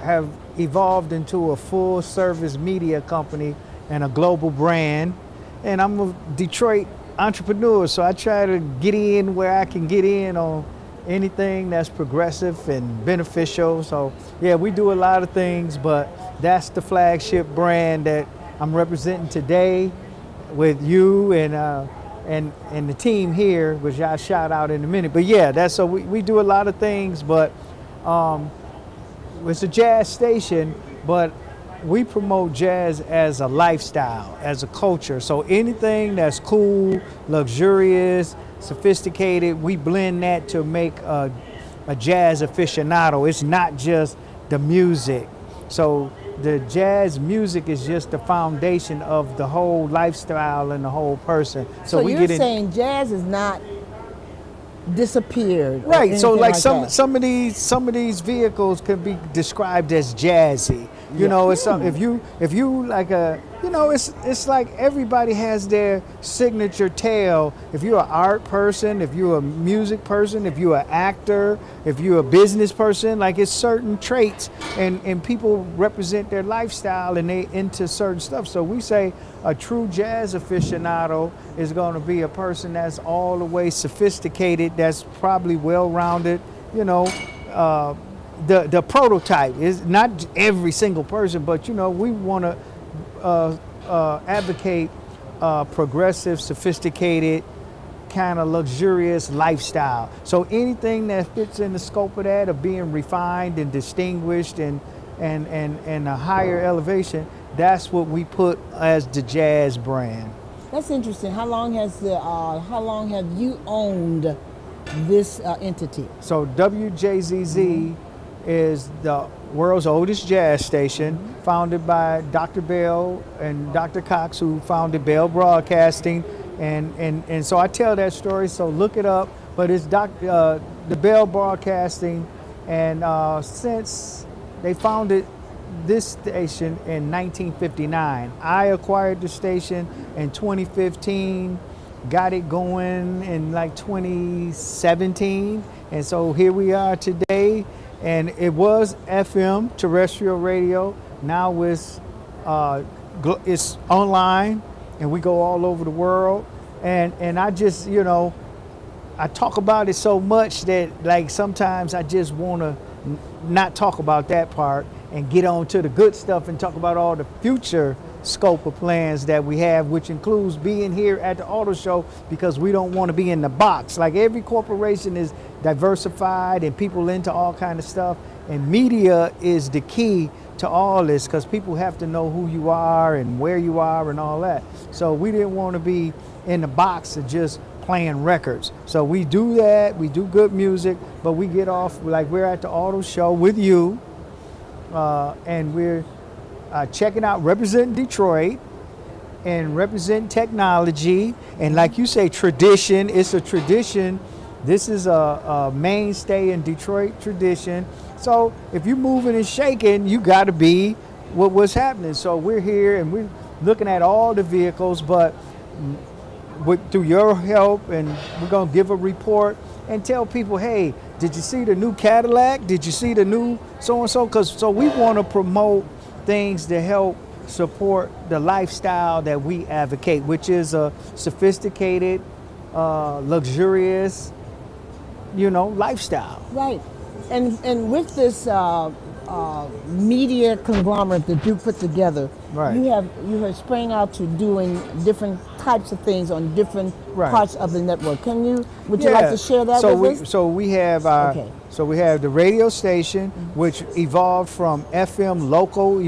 have evolved into a full service media company and a global brand. And I'm a Detroit entrepreneur, so I try to get in where I can get in on anything that's progressive and beneficial. So yeah, we do a lot of things, but that's the flagship brand that I'm representing today with you and the team here, which I'll shout out in a minute. But yeah, so we do a lot of things, but it's a jazz station, but we promote jazz as a lifestyle, as a culture. So anything that's cool, luxurious, sophisticated, we blend that to make a jazz aficionado. It's not just the music. So the jazz music is just the foundation of the whole lifestyle and the whole person. So you're saying jazz is not disappeared, right? So like that. some of these vehicles could be described as jazzy. You know, it's if you like it's like everybody has their signature tale. If you're an art person, if you're a music person, if you're an actor, if you're a business person, like it's certain traits, and people represent their lifestyle and they into certain stuff. So we say a true jazz aficionado is going to be a person that's all the way sophisticated, that's probably well-rounded, The prototype is not every single person, but we want to advocate progressive, sophisticated, kind of luxurious lifestyle. So anything that fits in the scope of that, of being refined and distinguished and a higher elevation, that's what we put as the jazz brand. That's interesting. How long have you owned this entity? So WJZZ is the world's oldest jazz station, founded by Dr. Bell and Dr. Cox, who founded Bell Broadcasting, and so I tell that story. So look it up. But it's the Bell Broadcasting, and since they founded this station in 1959, I acquired the station in 2015, got it going in like 2017, and so here we are today. and it was FM, terrestrial radio. Now it's online, and we go all over the world. And I just, I talk about it so much that like sometimes I just want to not talk about that part and get on to the good stuff and talk about all the future scope of plans that we have, which includes being here at the auto show because we don't want to be in the box. Like every corporation is diversified and people into all kind of stuff, and media is the key to all this because people have to know who you are and where you are and all that. So we didn't want to be in the box of just playing records. So we do that, we do good music, but we get off, like we're at the auto show with you, and we're checking out, representing Detroit and representing technology. And like you say, tradition, it's a tradition. This is a mainstay in Detroit tradition. So if you're moving and shaking, you got to be what's happening. So we're here and we're looking at all the vehicles, but through your help, and we're going to give a report and tell people, hey, did you see the new Cadillac? Did you see the new so-and-so? So we want to promote things to help support the lifestyle that we advocate, which is a sophisticated, luxurious, lifestyle. Right. And with this media conglomerate that you put together, Right. you have sprang out to doing different types of things on different Right. parts of the network. Would you like to share that with us? So we have So we have the radio station, which evolved from FM local.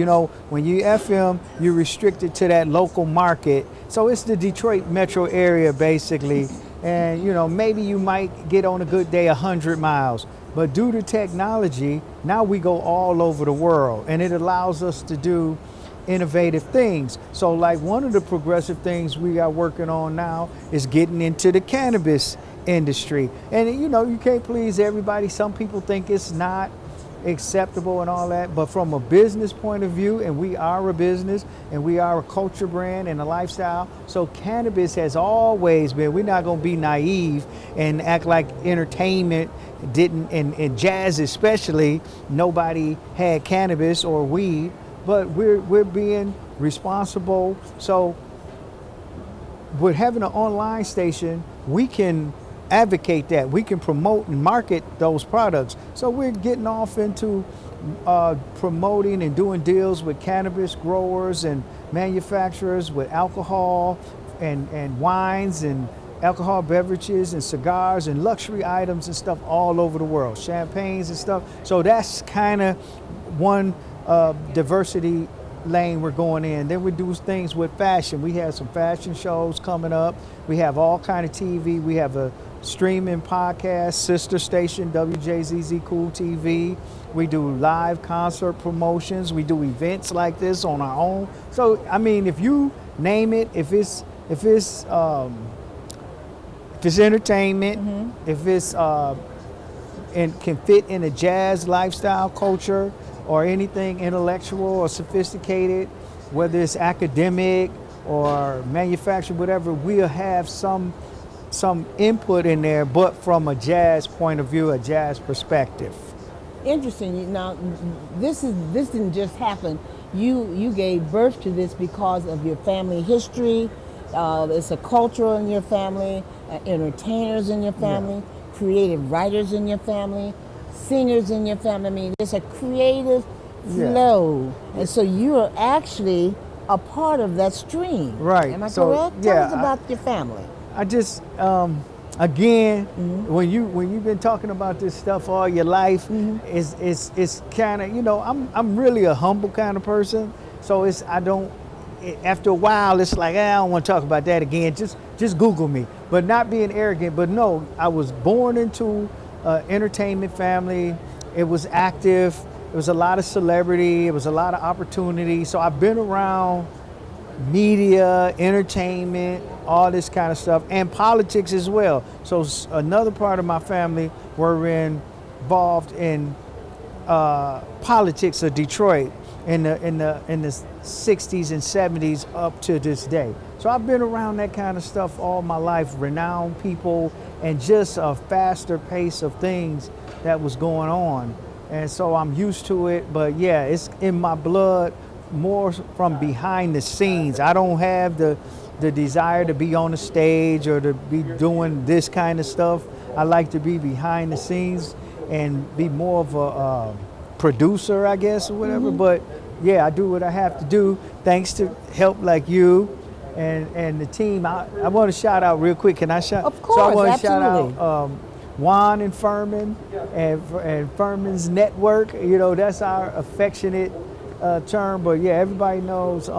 When you FM, you're restricted to that local market. So it's the Detroit metro area basically. And maybe you might get on a good day 100 miles. But due to technology, now we go all over the world, and it allows us to do innovative things. So like one of the progressive things we are working on now is getting into the cannabis industry. And you can't please everybody. Some people think it's not acceptable and all that, but from a business point of view, and we are a business and we are a culture brand and a lifestyle, so cannabis has always been, we're not going to be naive and act like entertainment didn't, and jazz especially, nobody had cannabis or weed, but we're being responsible. So with having an online station, we can advocate that. We can promote and market those products. So we're getting off into promoting and doing deals with cannabis growers and manufacturers with alcohol and wines and alcohol beverages and cigars and luxury items and stuff all over the world, champagnes and stuff. So that's kind of one diversity lane we're going in. Then we do things with fashion. We have some fashion shows coming up. We have all kind of TV. We have a streaming podcast, sister station, WJZZ Cool TV. We do live concert promotions. We do events like this on our own. So, I mean, if you name it, if it's entertainment, if it's and can fit in a jazz lifestyle culture or anything intellectual or sophisticated, whether it's academic or manufacturing, whatever, we'll have some input in there, but from a jazz point of view, a jazz perspective. Interesting. Now, this didn't just happen. You gave birth to this because of your family history. It's a culture in your family, entertainers in your family, creative writers in your family, singers in your family. I mean, it's a creative flow, and so you are actually a part of that stream. Right. Am I So, correct? Tell us about your family. I just again, when you've been talking about this stuff all your life, it's kind of, I'm really a humble kind of person. So after a while, it's like, I don't want to talk about that again. Just Google me. But not being arrogant. But no, I was born into an entertainment family. It was active. It was a lot of celebrity. It was a lot of opportunity. So I've been around media, entertainment, all this kind of stuff, and politics as well. So another part of my family were involved in politics of Detroit in the 60s and 70s up to this day. So I've been around that kind of stuff all my life, renowned people, and just a faster pace of things that was going on. and so I'm used to it. But yeah, it's in my blood, more from behind the scenes. I don't have the desire to be on the stage or to be doing this kind of stuff. I like to be behind the scenes and be more of a producer, I guess, or whatever. But yeah, I do what I have to do thanks to help like you and the team. I want to shout out real quick. Can I shout? Of course, so I want to absolutely. shout out Juan and Furman and Furman's network. You know, that's our affectionate term. But yeah, everybody knows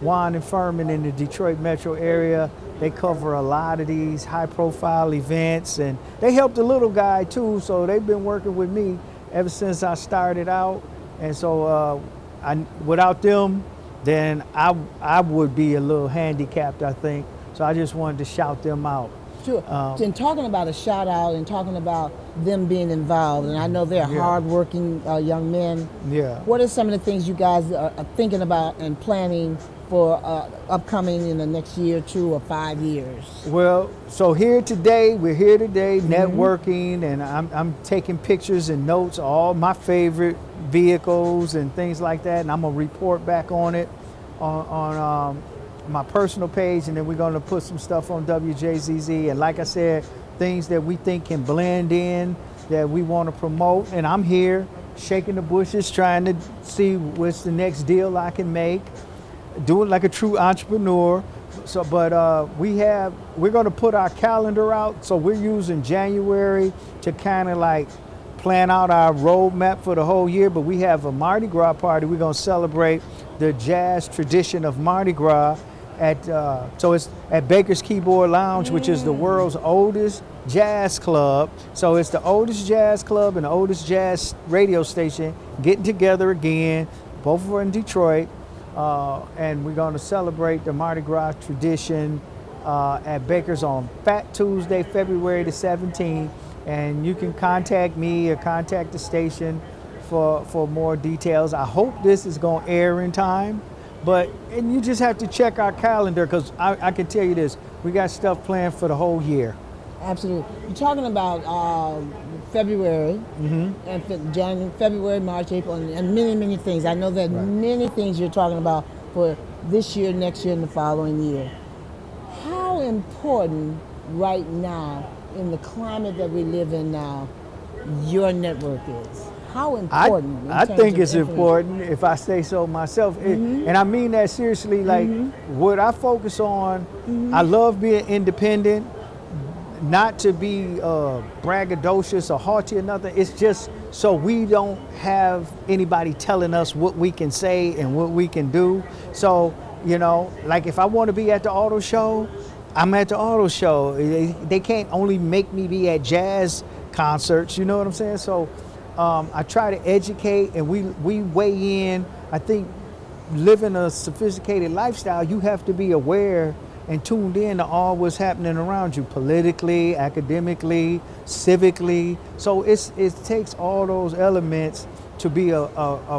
Juan and Perryman in the Detroit metro area. They cover a lot of these high-profile events, and they helped the little guy too. So they've been working with me ever since I started out. And so without them, then I would be a little handicapped, I think. So I just wanted to shout them out. Sure. And talking about a shout out and talking about them being involved, and I know they're hardworking young men. Yeah. What are some of the things you guys are thinking about and planning for upcoming in the next year, 2 or 5 years? Well, so we're here today, networking, and I'm taking pictures and notes of all my favorite vehicles and things like that, and I'm gonna report back on it on my personal page, and then we're gonna put some stuff on WJZZ, and like I said, things that we think can blend in that we want to promote, and I'm here shaking the bushes, trying to see what's the next deal I can make, do it like a true entrepreneur. So, but we're going to put our calendar out. So we're using January to kind of like plan out our roadmap for the whole year. But we have a Mardi Gras party. We're going to celebrate the jazz tradition of Mardi Gras so it's at Baker's Keyboard Lounge, which is the world's oldest jazz club. So it's the oldest jazz club and the oldest jazz radio station getting together again. Both are in Detroit. And we're going to celebrate the Mardi Gras tradition at Baker's on Fat Tuesday, February the 17th. And you can contact me or contact the station for more details. I hope this is going to air in time, and you just have to check our calendar, because I can tell you this, we got stuff planned for the whole year. Absolutely. You're talking about February, and January, February, March, April, and many, many things. I know that many things you're talking about for this year, next year, and the following year. How important right now, in the climate that we live in now, your network is? How important? I think it's important, if I say so myself. And I mean that seriously. Like, what I focus on, I love being independent, not to be braggadocious or haughty or nothing. It's just so we don't have anybody telling us what we can say and what we can do. So, you know, like if I want to be at the auto show, I'm at the auto show. They can't only make me be at jazz concerts, you know what I'm saying? So I try to educate, and we weigh in. I think living a sophisticated lifestyle, you have to be aware and tuned in to all what's happening around you, politically, academically, civically. So it takes all those elements to be a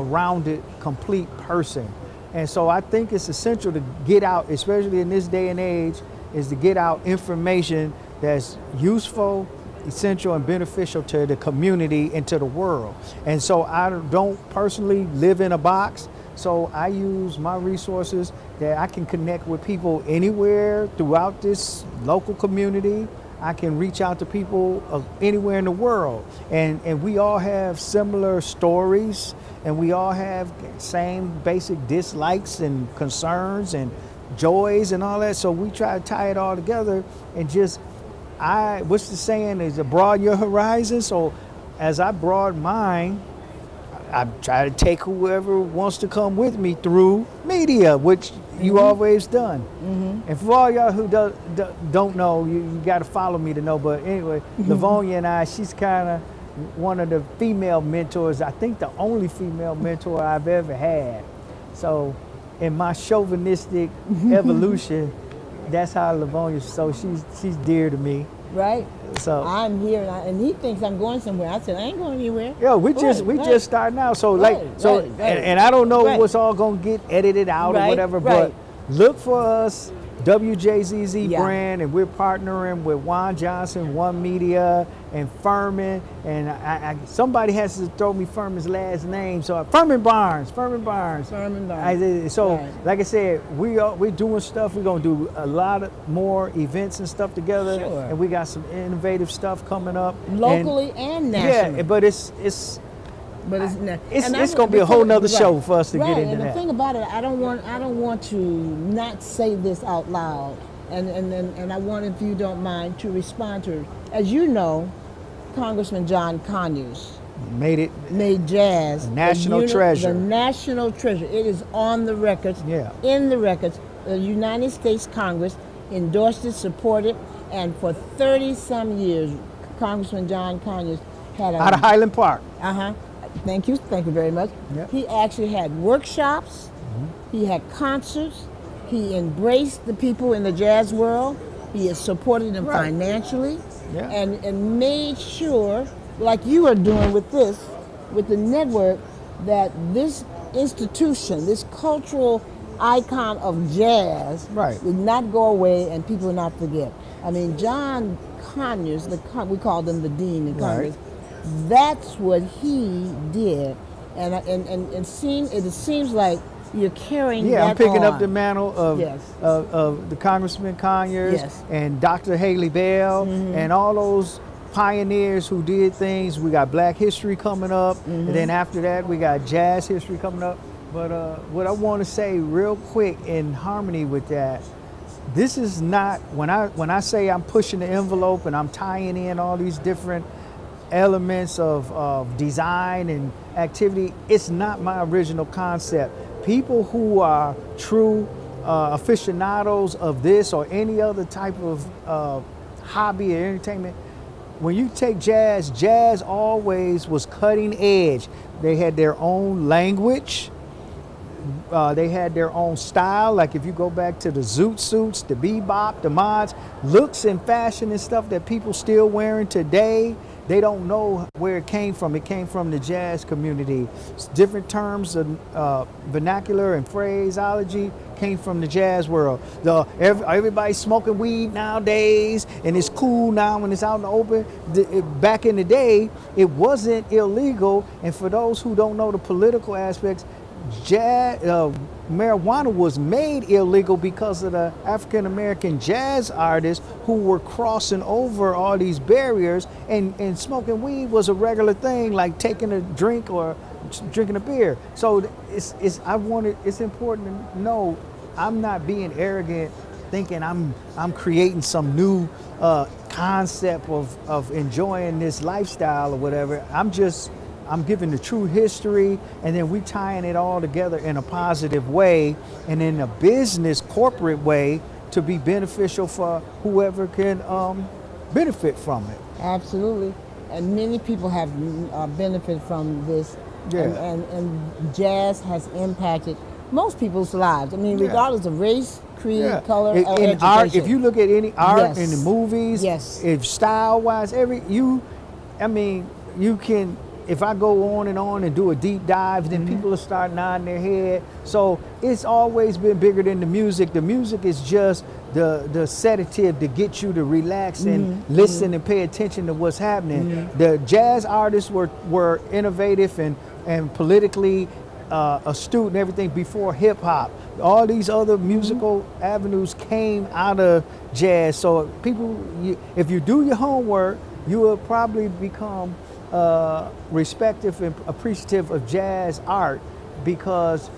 rounded, complete person. And so I think it's essential to get out, especially in this day and age, is to get out information that's useful, essential, and beneficial to the community and to the world. And so I don't personally live in a box. So I use my resources that I can connect with people anywhere throughout this local community. I can reach out to people anywhere in the world. And we all have similar stories, and we all have same basic dislikes and concerns and joys and all that. So we try to tie it all together and just, what's the saying, is to broaden your horizon. So as I broaden mine, I try to take whoever wants to come with me through media, which you always done. And for all y'all who don't know, you got to follow me to know. But anyway, Lavonia and she's kind of one of the female mentors, I think the only female mentor I've ever had. So in my chauvinistic evolution, that's how Lavonia, so she's dear to me. Right. So I'm here, and he thinks I'm going somewhere. I said I ain't going anywhere. Yeah, we just starting out. So and I don't know what's all gonna get edited out or whatever. But look for us, WJZZ brand, and we're partnering with Juan Johnson, One Media, and Furman, and somebody has to throw me Furman's last name. So Furman Barnes. Furman Barnes. So Right. like I said, we're doing stuff. We're gonna do a lot of more events and stuff together, Sure. and we got some innovative stuff coming up Locally and nationally. Yeah, but it's gonna be a whole nother show for us to get into and that. the thing about it, I don't want to not say this out loud, and I want, if you don't mind, to respond to it. As you know, Congressman John Conyers made jazz national treasure. The national treasure. It is on the records. Yeah. In the records, the United States Congress endorsed it, supported it, and for 30-some years, Congressman John Conyers had out of Highland Park. Thank you very much. Yep. He actually had workshops. He had concerts. He embraced the people in the jazz world. He has supported them financially, Yeah. and made sure, like you are doing with the network, that this institution, this cultural icon of jazz, would not go away and people would not forget. I mean, John Conyers, we called him the Dean in Congress. That's what he did, and it seems like you're carrying that I'm picking on. up the mantle of the Congressman Conyers and Dr. Haley Bell and all those pioneers who did things. We got Black History coming up, and then after that we got Jazz History coming up. But what I want to say real quick in harmony with that, this is not, when I say I'm pushing the envelope and I'm tying in all these different elements of design and activity, it's not my original concept. People who are true aficionados of this or any other type of hobby or entertainment, when you take jazz always was cutting edge. They had their own language. They had their own style. Like if you go back to the zoot suits, the bebop, the mods, looks and fashion and stuff that people still wearing today, they don't know where it came from. It came from the jazz community. Different terms of vernacular and phraseology came from the jazz world. Everybody's smoking weed nowadays, and it's cool now when it's out in the open. Back in the day, it wasn't illegal. And for those who don't know the political aspects, marijuana was made illegal because of the African American jazz artists who were crossing over all these barriers, and smoking weed was a regular thing, like taking a drink or drinking a beer. So it's important to know I'm not being arrogant, thinking I'm creating some new concept of enjoying this lifestyle or whatever. I'm giving the true history, and then we tying it all together in a positive way and in a business corporate way to be beneficial for whoever can benefit from it. Absolutely. And many people have benefited from this. Yeah. And jazz has impacted most people's lives. I mean, regardless of race, creed, color, or education. Art, if you look at any art in the movies, if style-wise, you can. If I go on and do a deep dive, then people will start nodding their head. So it's always been bigger than the music. The music is just the sedative to get you to relax and listen and pay attention to what's happening. The jazz artists were innovative and politically astute and everything before hip hop. All these other musical avenues came out of jazz. So if you do your homework, you will probably become respective and appreciative of jazz art, because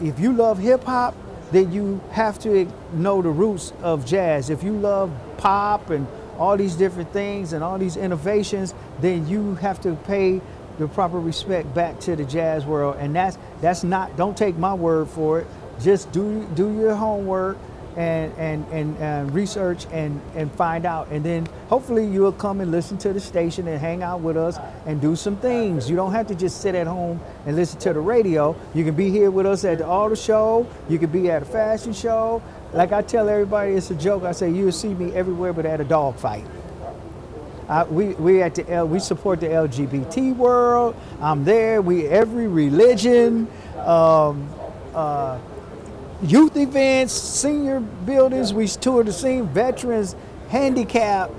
if you love hip hop, then you have to know the roots of jazz. If you love pop and all these different things and all these innovations, then you have to pay the proper respect back to the jazz world. And that's not, don't take my word for it. Just do your homework and research and find out, and then hopefully you'll come and listen to the station and hang out with us and do some things. You don't have to just sit at home and listen to the radio. You can be here with us at the auto show. You can be at a fashion show. Like I tell everybody, it's a joke. I say you'll see me everywhere but at a dog fight. We support the LGBT world. I'm there. Every religion. Youth events, senior buildings, we tour the scene, veterans, handicap,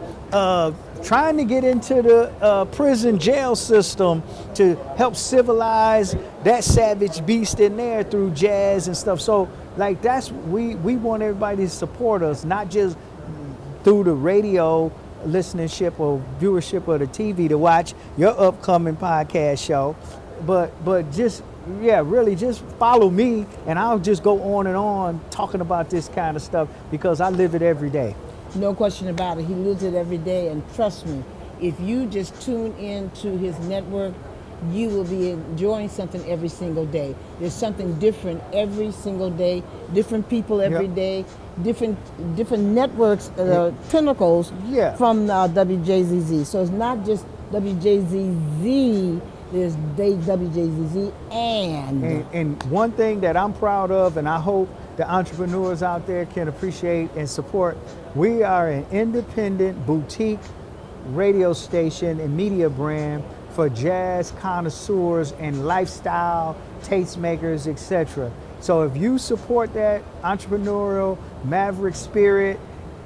trying to get into the prison jail system to help civilize that savage beast in there through jazz and stuff. So like we want everybody to support us, not just through the radio listenership or viewership or the TV to watch your upcoming podcast show, but just really just follow me, and I'll just go on and on talking about this kind of stuff because I live it every day. No question about it. He lives it every day, and trust me, if you just tune into his network, you will be enjoying something every single day. There's something different every single day, different people every day, different networks, tentacles from WJZZ. So it's not just WJZZ, there's WJZZ and one thing that I'm proud of, and I hope the entrepreneurs out there can appreciate and support, we are an independent boutique radio station and media brand for jazz connoisseurs and lifestyle tastemakers, etc. So if you support that entrepreneurial maverick spirit,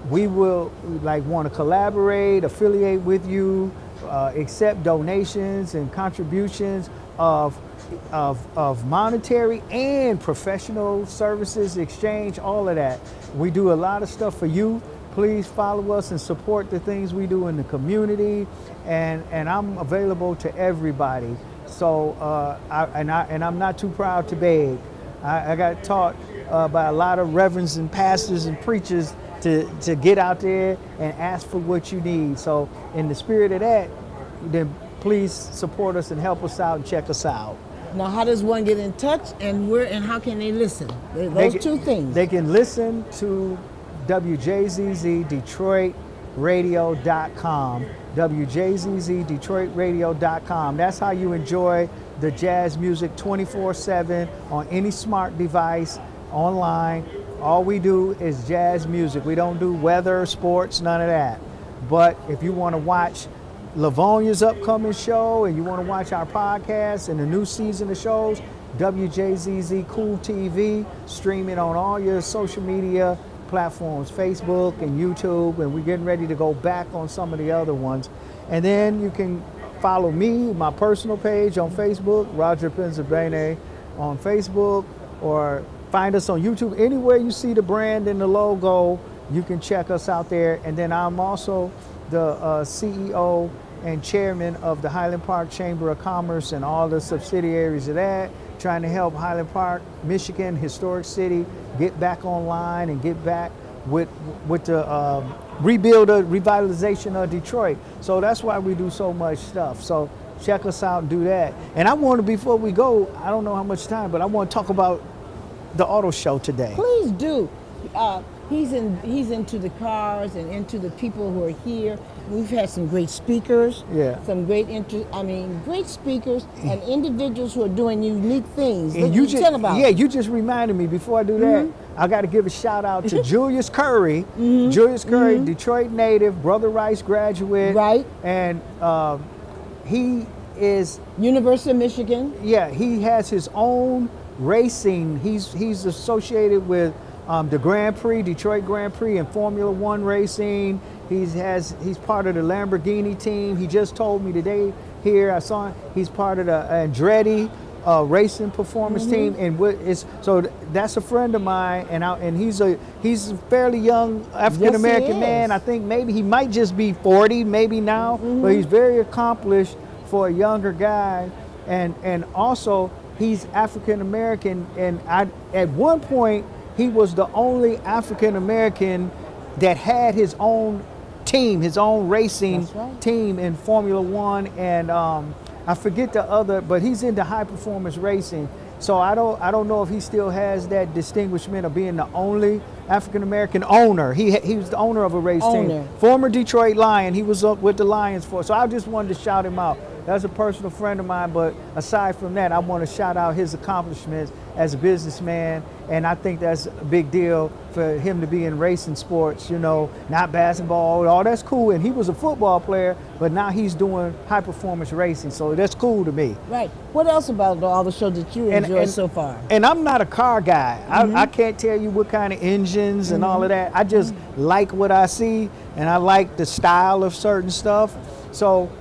we will want to collaborate, affiliate with you, accept donations and contributions of monetary and professional services, exchange, all of that. We do a lot of stuff for you. Please follow us and support the things we do in the community, and I'm available to everybody. So I'm not too proud to beg. I got taught by a lot of reverends and pastors and preachers to get out there and ask for what you need. So in the spirit of that, then please support us and help us out and check us out. Now, how does one get in touch, and where and how can they listen? Those two things. They can listen to WJZZ DetroitRadio.com. WJZZ DetroitRadio.com. That's how you enjoy the jazz music 24/7 on any smart device, online. All we do is jazz music. We don't do weather, sports, none of that. But if you want to watch Lavonia's upcoming show and you want to watch our podcast and the new season of shows, WJZZ Cool TV, streaming on all your social media platforms, Facebook and YouTube, and we're getting ready to go back on some of the other ones. And then you can follow me, my personal page on Facebook, Roger Pennsylvania on Facebook, or find us on YouTube. Anywhere you see the brand and the logo, you can check us out there. And then I'm also the CEO and chairman of the Highland Park Chamber of Commerce and all the subsidiaries of that, trying to help Highland Park, Michigan, historic city, get back online and get back with the revitalization of Detroit. So that's why we do so much stuff. So check us out and do that. And I want to, before we go, I don't know how much time, but I want to talk about the auto show today. Please do. He's into the cars and into the people who are here. We've had some great speakers. Some great great speakers and individuals who are doing unique things. And you just reminded me, before I do that, I got to give a shout out to Julius Curry. Julius Curry, Detroit native, Brother Rice graduate. Right. And he is University of Michigan. Yeah, he has his own racing. He's associated with the Grand Prix, Detroit Grand Prix, and Formula One racing. He's part of the Lamborghini team. He just told me today here, I saw him, he's part of the Andretti racing performance team, and so that's a friend of mine, and he's a fairly young African American man. I think maybe he might just be 40, maybe now, but he's very accomplished for a younger guy, and also he's African American, and at one point he was the only African American that had his own team, his own racing team in Formula One, and I forget the other, but he's into high performance racing. So I don't know if he still has that distinguishment of being the only African American owner. He was the owner of a race team, former Detroit Lion. He was up with the Lions for. So I just wanted to shout him out. That's a personal friend of mine. But aside from that, I want to shout out his accomplishments as a businessman, and I think that's a big deal for him to be in racing sports. Not basketball. All that's cool. And he was a football player, but now he's doing high performance racing. So that's cool to me. Right. What else about all the shows that you enjoyed so far? And I'm not a car guy. I can't tell you what kind of engines and all of that. I just like what I see, and I like the style of certain stuff. So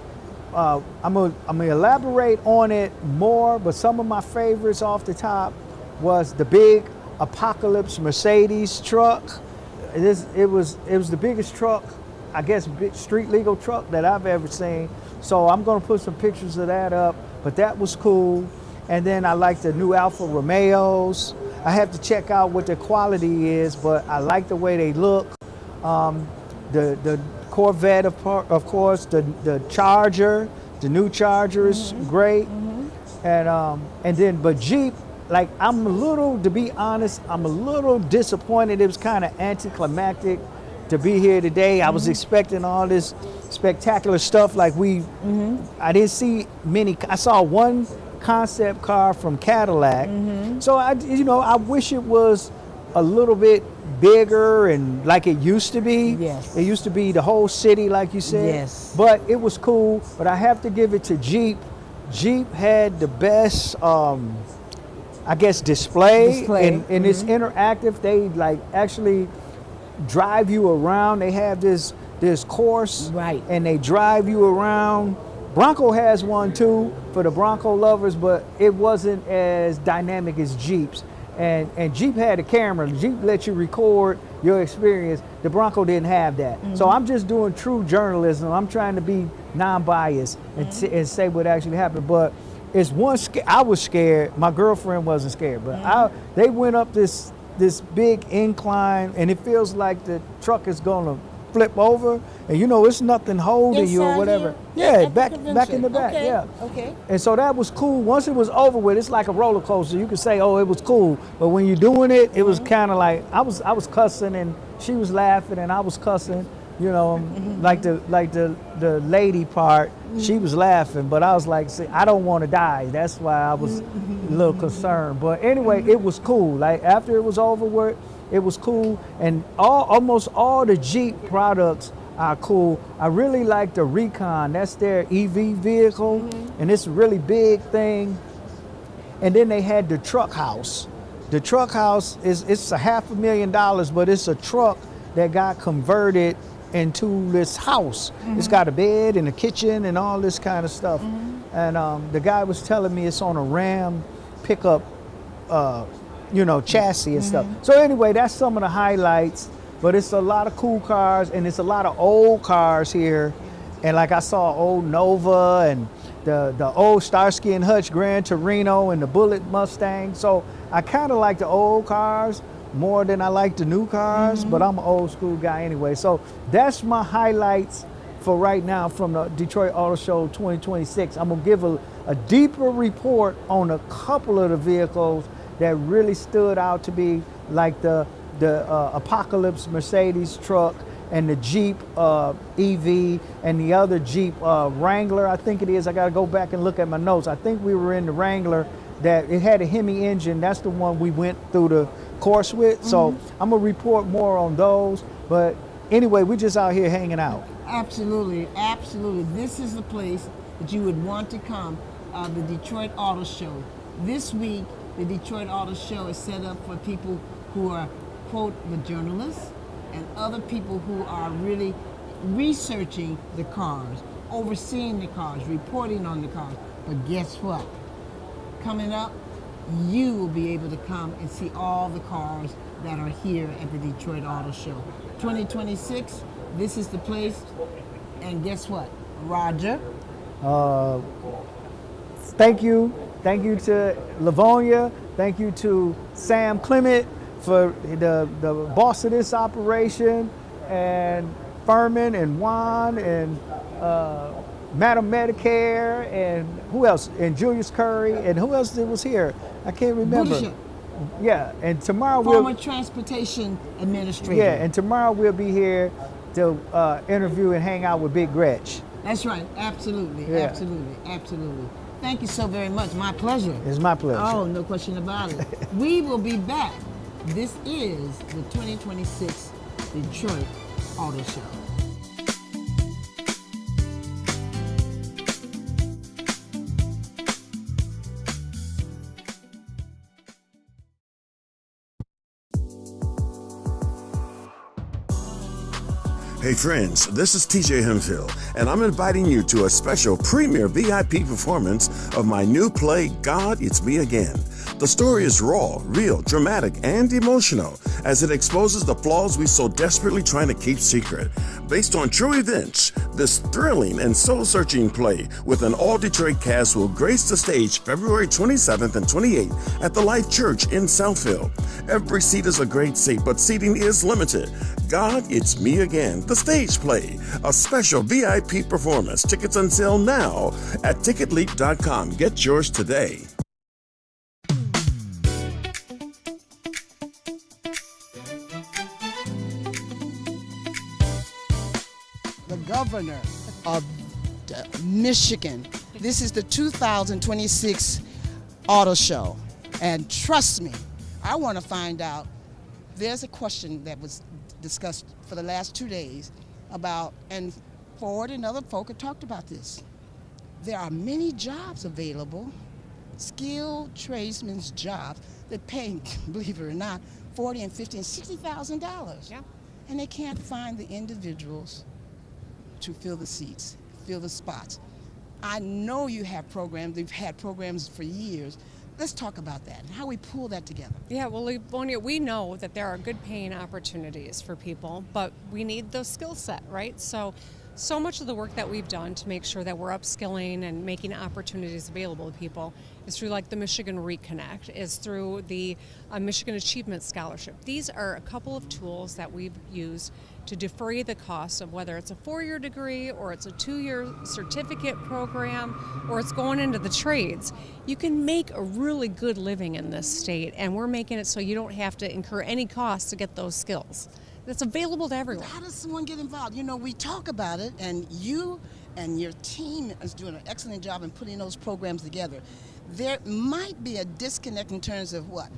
I'm gonna elaborate on it more, but some of my favorites off the top was the big Apocalypse Mercedes truck. It was the biggest truck, I guess, big street legal truck that I've ever seen. So I'm gonna put some pictures of that up, but that was cool. And then I like the new Alfa Romeos. I have to check out what the quality is, but I like the way they look. The Corvette, of course, the Charger, the new Charger is great. But Jeep, like, to be honest, I'm a little disappointed. It was kind of anticlimactic to be here today. I was expecting all this spectacular stuff. Like I didn't see many. I saw one concept car from Cadillac. So I wish it was a little bit bigger and like it used to be. Yes. It used to be the whole city, like you said. Yes. But it was cool. But I have to give it to Jeep. Jeep had the best, I guess, display. And it's interactive. They like actually drive you around. They have this course. Right. And they drive you around. Bronco has one too for the Bronco lovers, but it wasn't as dynamic as Jeep's. And Jeep had a camera. Jeep let you record your experience. The Bronco didn't have that. So I'm just doing true journalism. I'm trying to be non-biased and say what actually happened. But it's I was scared. My girlfriend wasn't scared, but they went up this big incline, and it feels like the truck is gonna flip over, and it's nothing holding you or whatever. Here? Back in the back. Okay. Yeah. Okay. And so that was cool. Once it was over with, it's like a roller coaster. You could say, "Oh, it was cool," but when you're doing it, it was kind of like I was cussing, and she was laughing, and I was cussing. Like the lady part, she was laughing, but I was like, "See, I don't want to die." That's why I was a little concerned. But anyway, it was cool. Like after it was over with, it was cool, and almost all the Jeep products are cool. I really like the Recon. That's their EV vehicle, and it's a really big thing. And then they had the truck house. The truck house it's $500,000, but it's a truck that got converted into this house. It's got a bed and a kitchen and all this kind of stuff. And the guy was telling me it's on a Ram pickup chassis and stuff. So anyway, that's some of the highlights, but it's a lot of cool cars, and it's a lot of old cars here. And like I saw old Nova and the old Starsky and Hutch Gran Torino and the Bullitt Mustang. So I kind of like the old cars more than I like the new cars, but I'm an old school guy anyway. So that's my highlights for right now from the Detroit Auto Show 2026. I'm gonna give a deeper report on a couple of the vehicles that really stood out to me, like the Apocalypse Mercedes truck and the Jeep EV and the other Jeep Wrangler, I think it is. I gotta go back and look at my notes. I think we were in the Wrangler that it had a Hemi engine. That's the one we went through the course with. So I'm gonna report more on those. But anyway, we're just out here hanging out. Absolutely, absolutely. This is the place that you would want to come, the Detroit Auto Show. This week, the Detroit Auto Show is set up for people who are, quote, the journalists, and other people who are really researching the cars, overseeing the cars, reporting on the cars. But guess what? Coming up, you will be able to come and see all the cars that are here at the Detroit Auto Show. 2026, this is the place. And guess what? Roger. Thank you. Thank you to Lavonia. Thank you to Sam Clement for the boss of this operation, and Perryman and Juan and Madam Medicare, and who else? And Julius Curry, and who else was here? I can't remember. Bullshit. Yeah, and tomorrow Former Transportation Administrator. Yeah, and tomorrow we'll be here to interview and hang out with Big Gretch. That's right. Absolutely. Yeah. Absolutely. Absolutely. Thank you so very much. My pleasure. It's my pleasure. Oh, no question about it. We will be back. This is the 2026 Detroit Auto Show. Hey friends, this is TJ Hemphill, and I'm inviting you to a special premiere VIP performance of my new play, God, It's Me Again. The story is raw, real, dramatic, and emotional as it exposes the flaws we so desperately trying to keep secret. Based on true events, this thrilling and soul-searching play with an all-Detroit cast will grace the stage February 27th and 28th at the Life Church in Southfield. Every seat is a great seat, but seating is limited. God, It's Me Again, the stage play, a special VIP performance. Tickets on sale now at ticketleap.com. Get yours today. The governor of Michigan. This is the 2026 Auto Show. And trust me, I want to find out. There's a question that was discussed for the last 2 days about, and Ford and other folk have talked about this. There are many jobs available, skilled tradesmen's jobs that pay, believe it or not, $40,000 and $50,000 and $60,000. Yeah. And they can't find the individuals to fill the seats, fill the spots. I know you have programs, they've had programs for years. Let's talk about that and how we pull that together. Yeah, well, Lavonia, we know that there are good paying opportunities for people, but we need the skill set, right? So much of the work that we've done to make sure that we're upskilling and making opportunities available to people is through like the Michigan Reconnect, is through the Michigan Achievement Scholarship. These are a couple of tools that we've used to defray the cost of whether it's a 4-year degree or it's a 2-year certificate program or it's going into the trades. You can make a really good living in this state, and we're making it so you don't have to incur any costs to get those skills. That's available to everyone. How does someone get involved? You know, we talk about it, and you and your team is doing an excellent job in putting those programs together. There might be a disconnect in terms of what?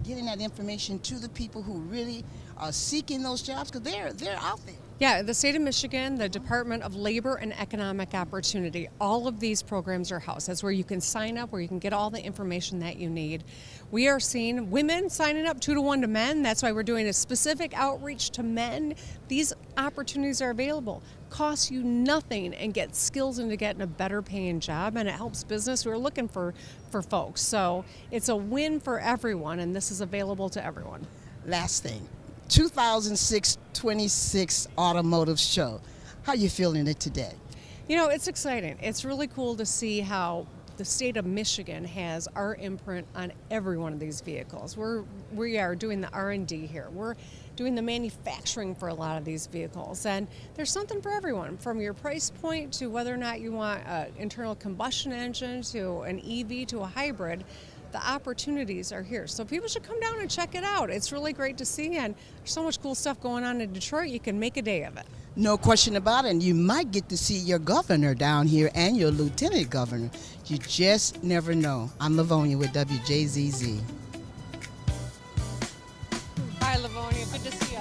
Getting that information to the people who really are seeking those jobs, because they're out there. Yeah, the state of Michigan, the Department of Labor and Economic Opportunity, all of these programs are housed. That's where you can sign up, where you can get all the information that you need. We are seeing women signing up 2-to-1 to men. That's why we're doing a specific outreach to men. These opportunities are available. Cost you nothing and get skills into getting a better paying job, and it helps business who are looking for folks. So it's a win for everyone, and this is available to everyone. Last thing, 2026 Automotive Show. How you feeling it today? You know, it's exciting. It's really cool to see how the state of Michigan has our imprint on every one of these vehicles. We are doing the R&D here. We're doing the manufacturing for a lot of these vehicles, and there's something for everyone, from your price point to whether or not you want an internal combustion engine to an EV to a hybrid. The opportunities are here. So people should come down and check it out. It's really great to see, and there's so much cool stuff going on in Detroit, you can make a day of it. No question about it, and you might get to see your governor down here and your lieutenant governor. You just never know. I'm Lavonia with WJZZ. Hi, Lavonia. Good to see you.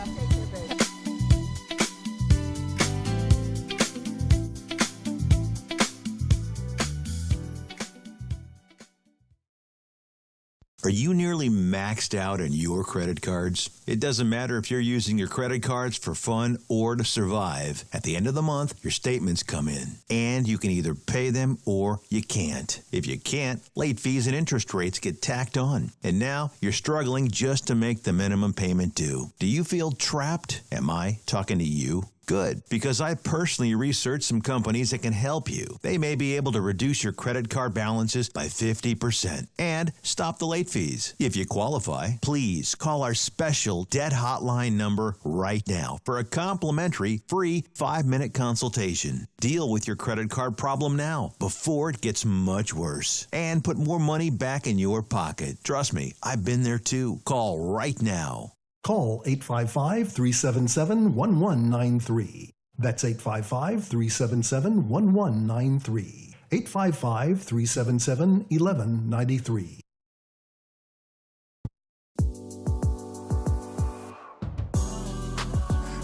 Are you nearly maxed out on your credit cards? It doesn't matter if you're using your credit cards for fun or to survive. At the end of the month, your statements come in, and you can either pay them or you can't. If you can't, late fees and interest rates get tacked on. And now you're struggling just to make the minimum payment due. Do you feel trapped? Am I talking to you? Good, because I personally researched some companies that can help you. They may be able to reduce your credit card balances by 50% and stop the late fees. If you qualify, please call our special debt hotline number right now for a complimentary free 5-minute consultation. Deal with your credit card problem now before it gets much worse and put more money back in your pocket. Trust me, I've been there too. Call right now. Call 855-377-1193. That's 855-377-1193. 855-377-1193.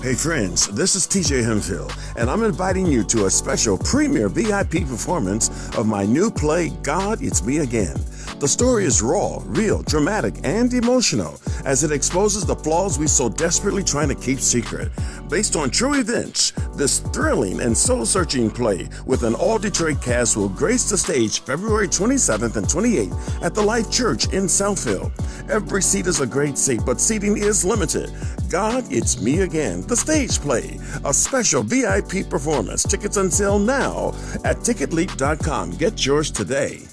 Hey friends, this is TJ Hemshill, and I'm inviting you to a special premiere VIP performance of my new play, God, It's Me Again. The story is raw, real, dramatic, and emotional as it exposes the flaws we so desperately trying to keep secret. Based on true events, this thrilling and soul-searching play with an all-Detroit cast will grace the stage February 27th and 28th at the Life Church in Southfield. Every seat is a great seat, but seating is limited. God, It's Me Again, the stage play, a special VIP performance. Tickets on sale now at ticketleap.com. Get yours today.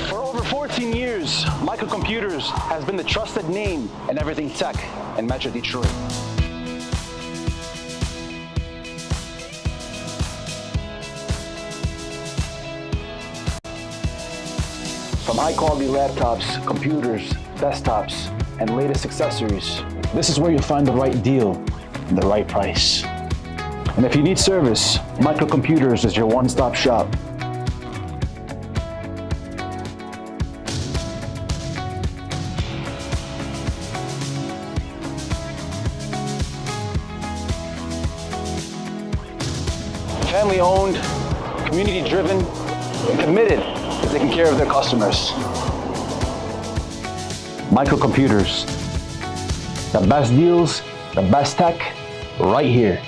For over 14 years, Microcomputers has been the trusted name in everything tech in Metro Detroit. From high-quality laptops, computers, desktops, and latest accessories, this is where you'll find the right deal and the right price. And if you need service, Microcomputers is your one-stop shop. Family-owned, community-driven, and committed to taking care of their customers. Microcomputers. The best deals, the best tech, right here.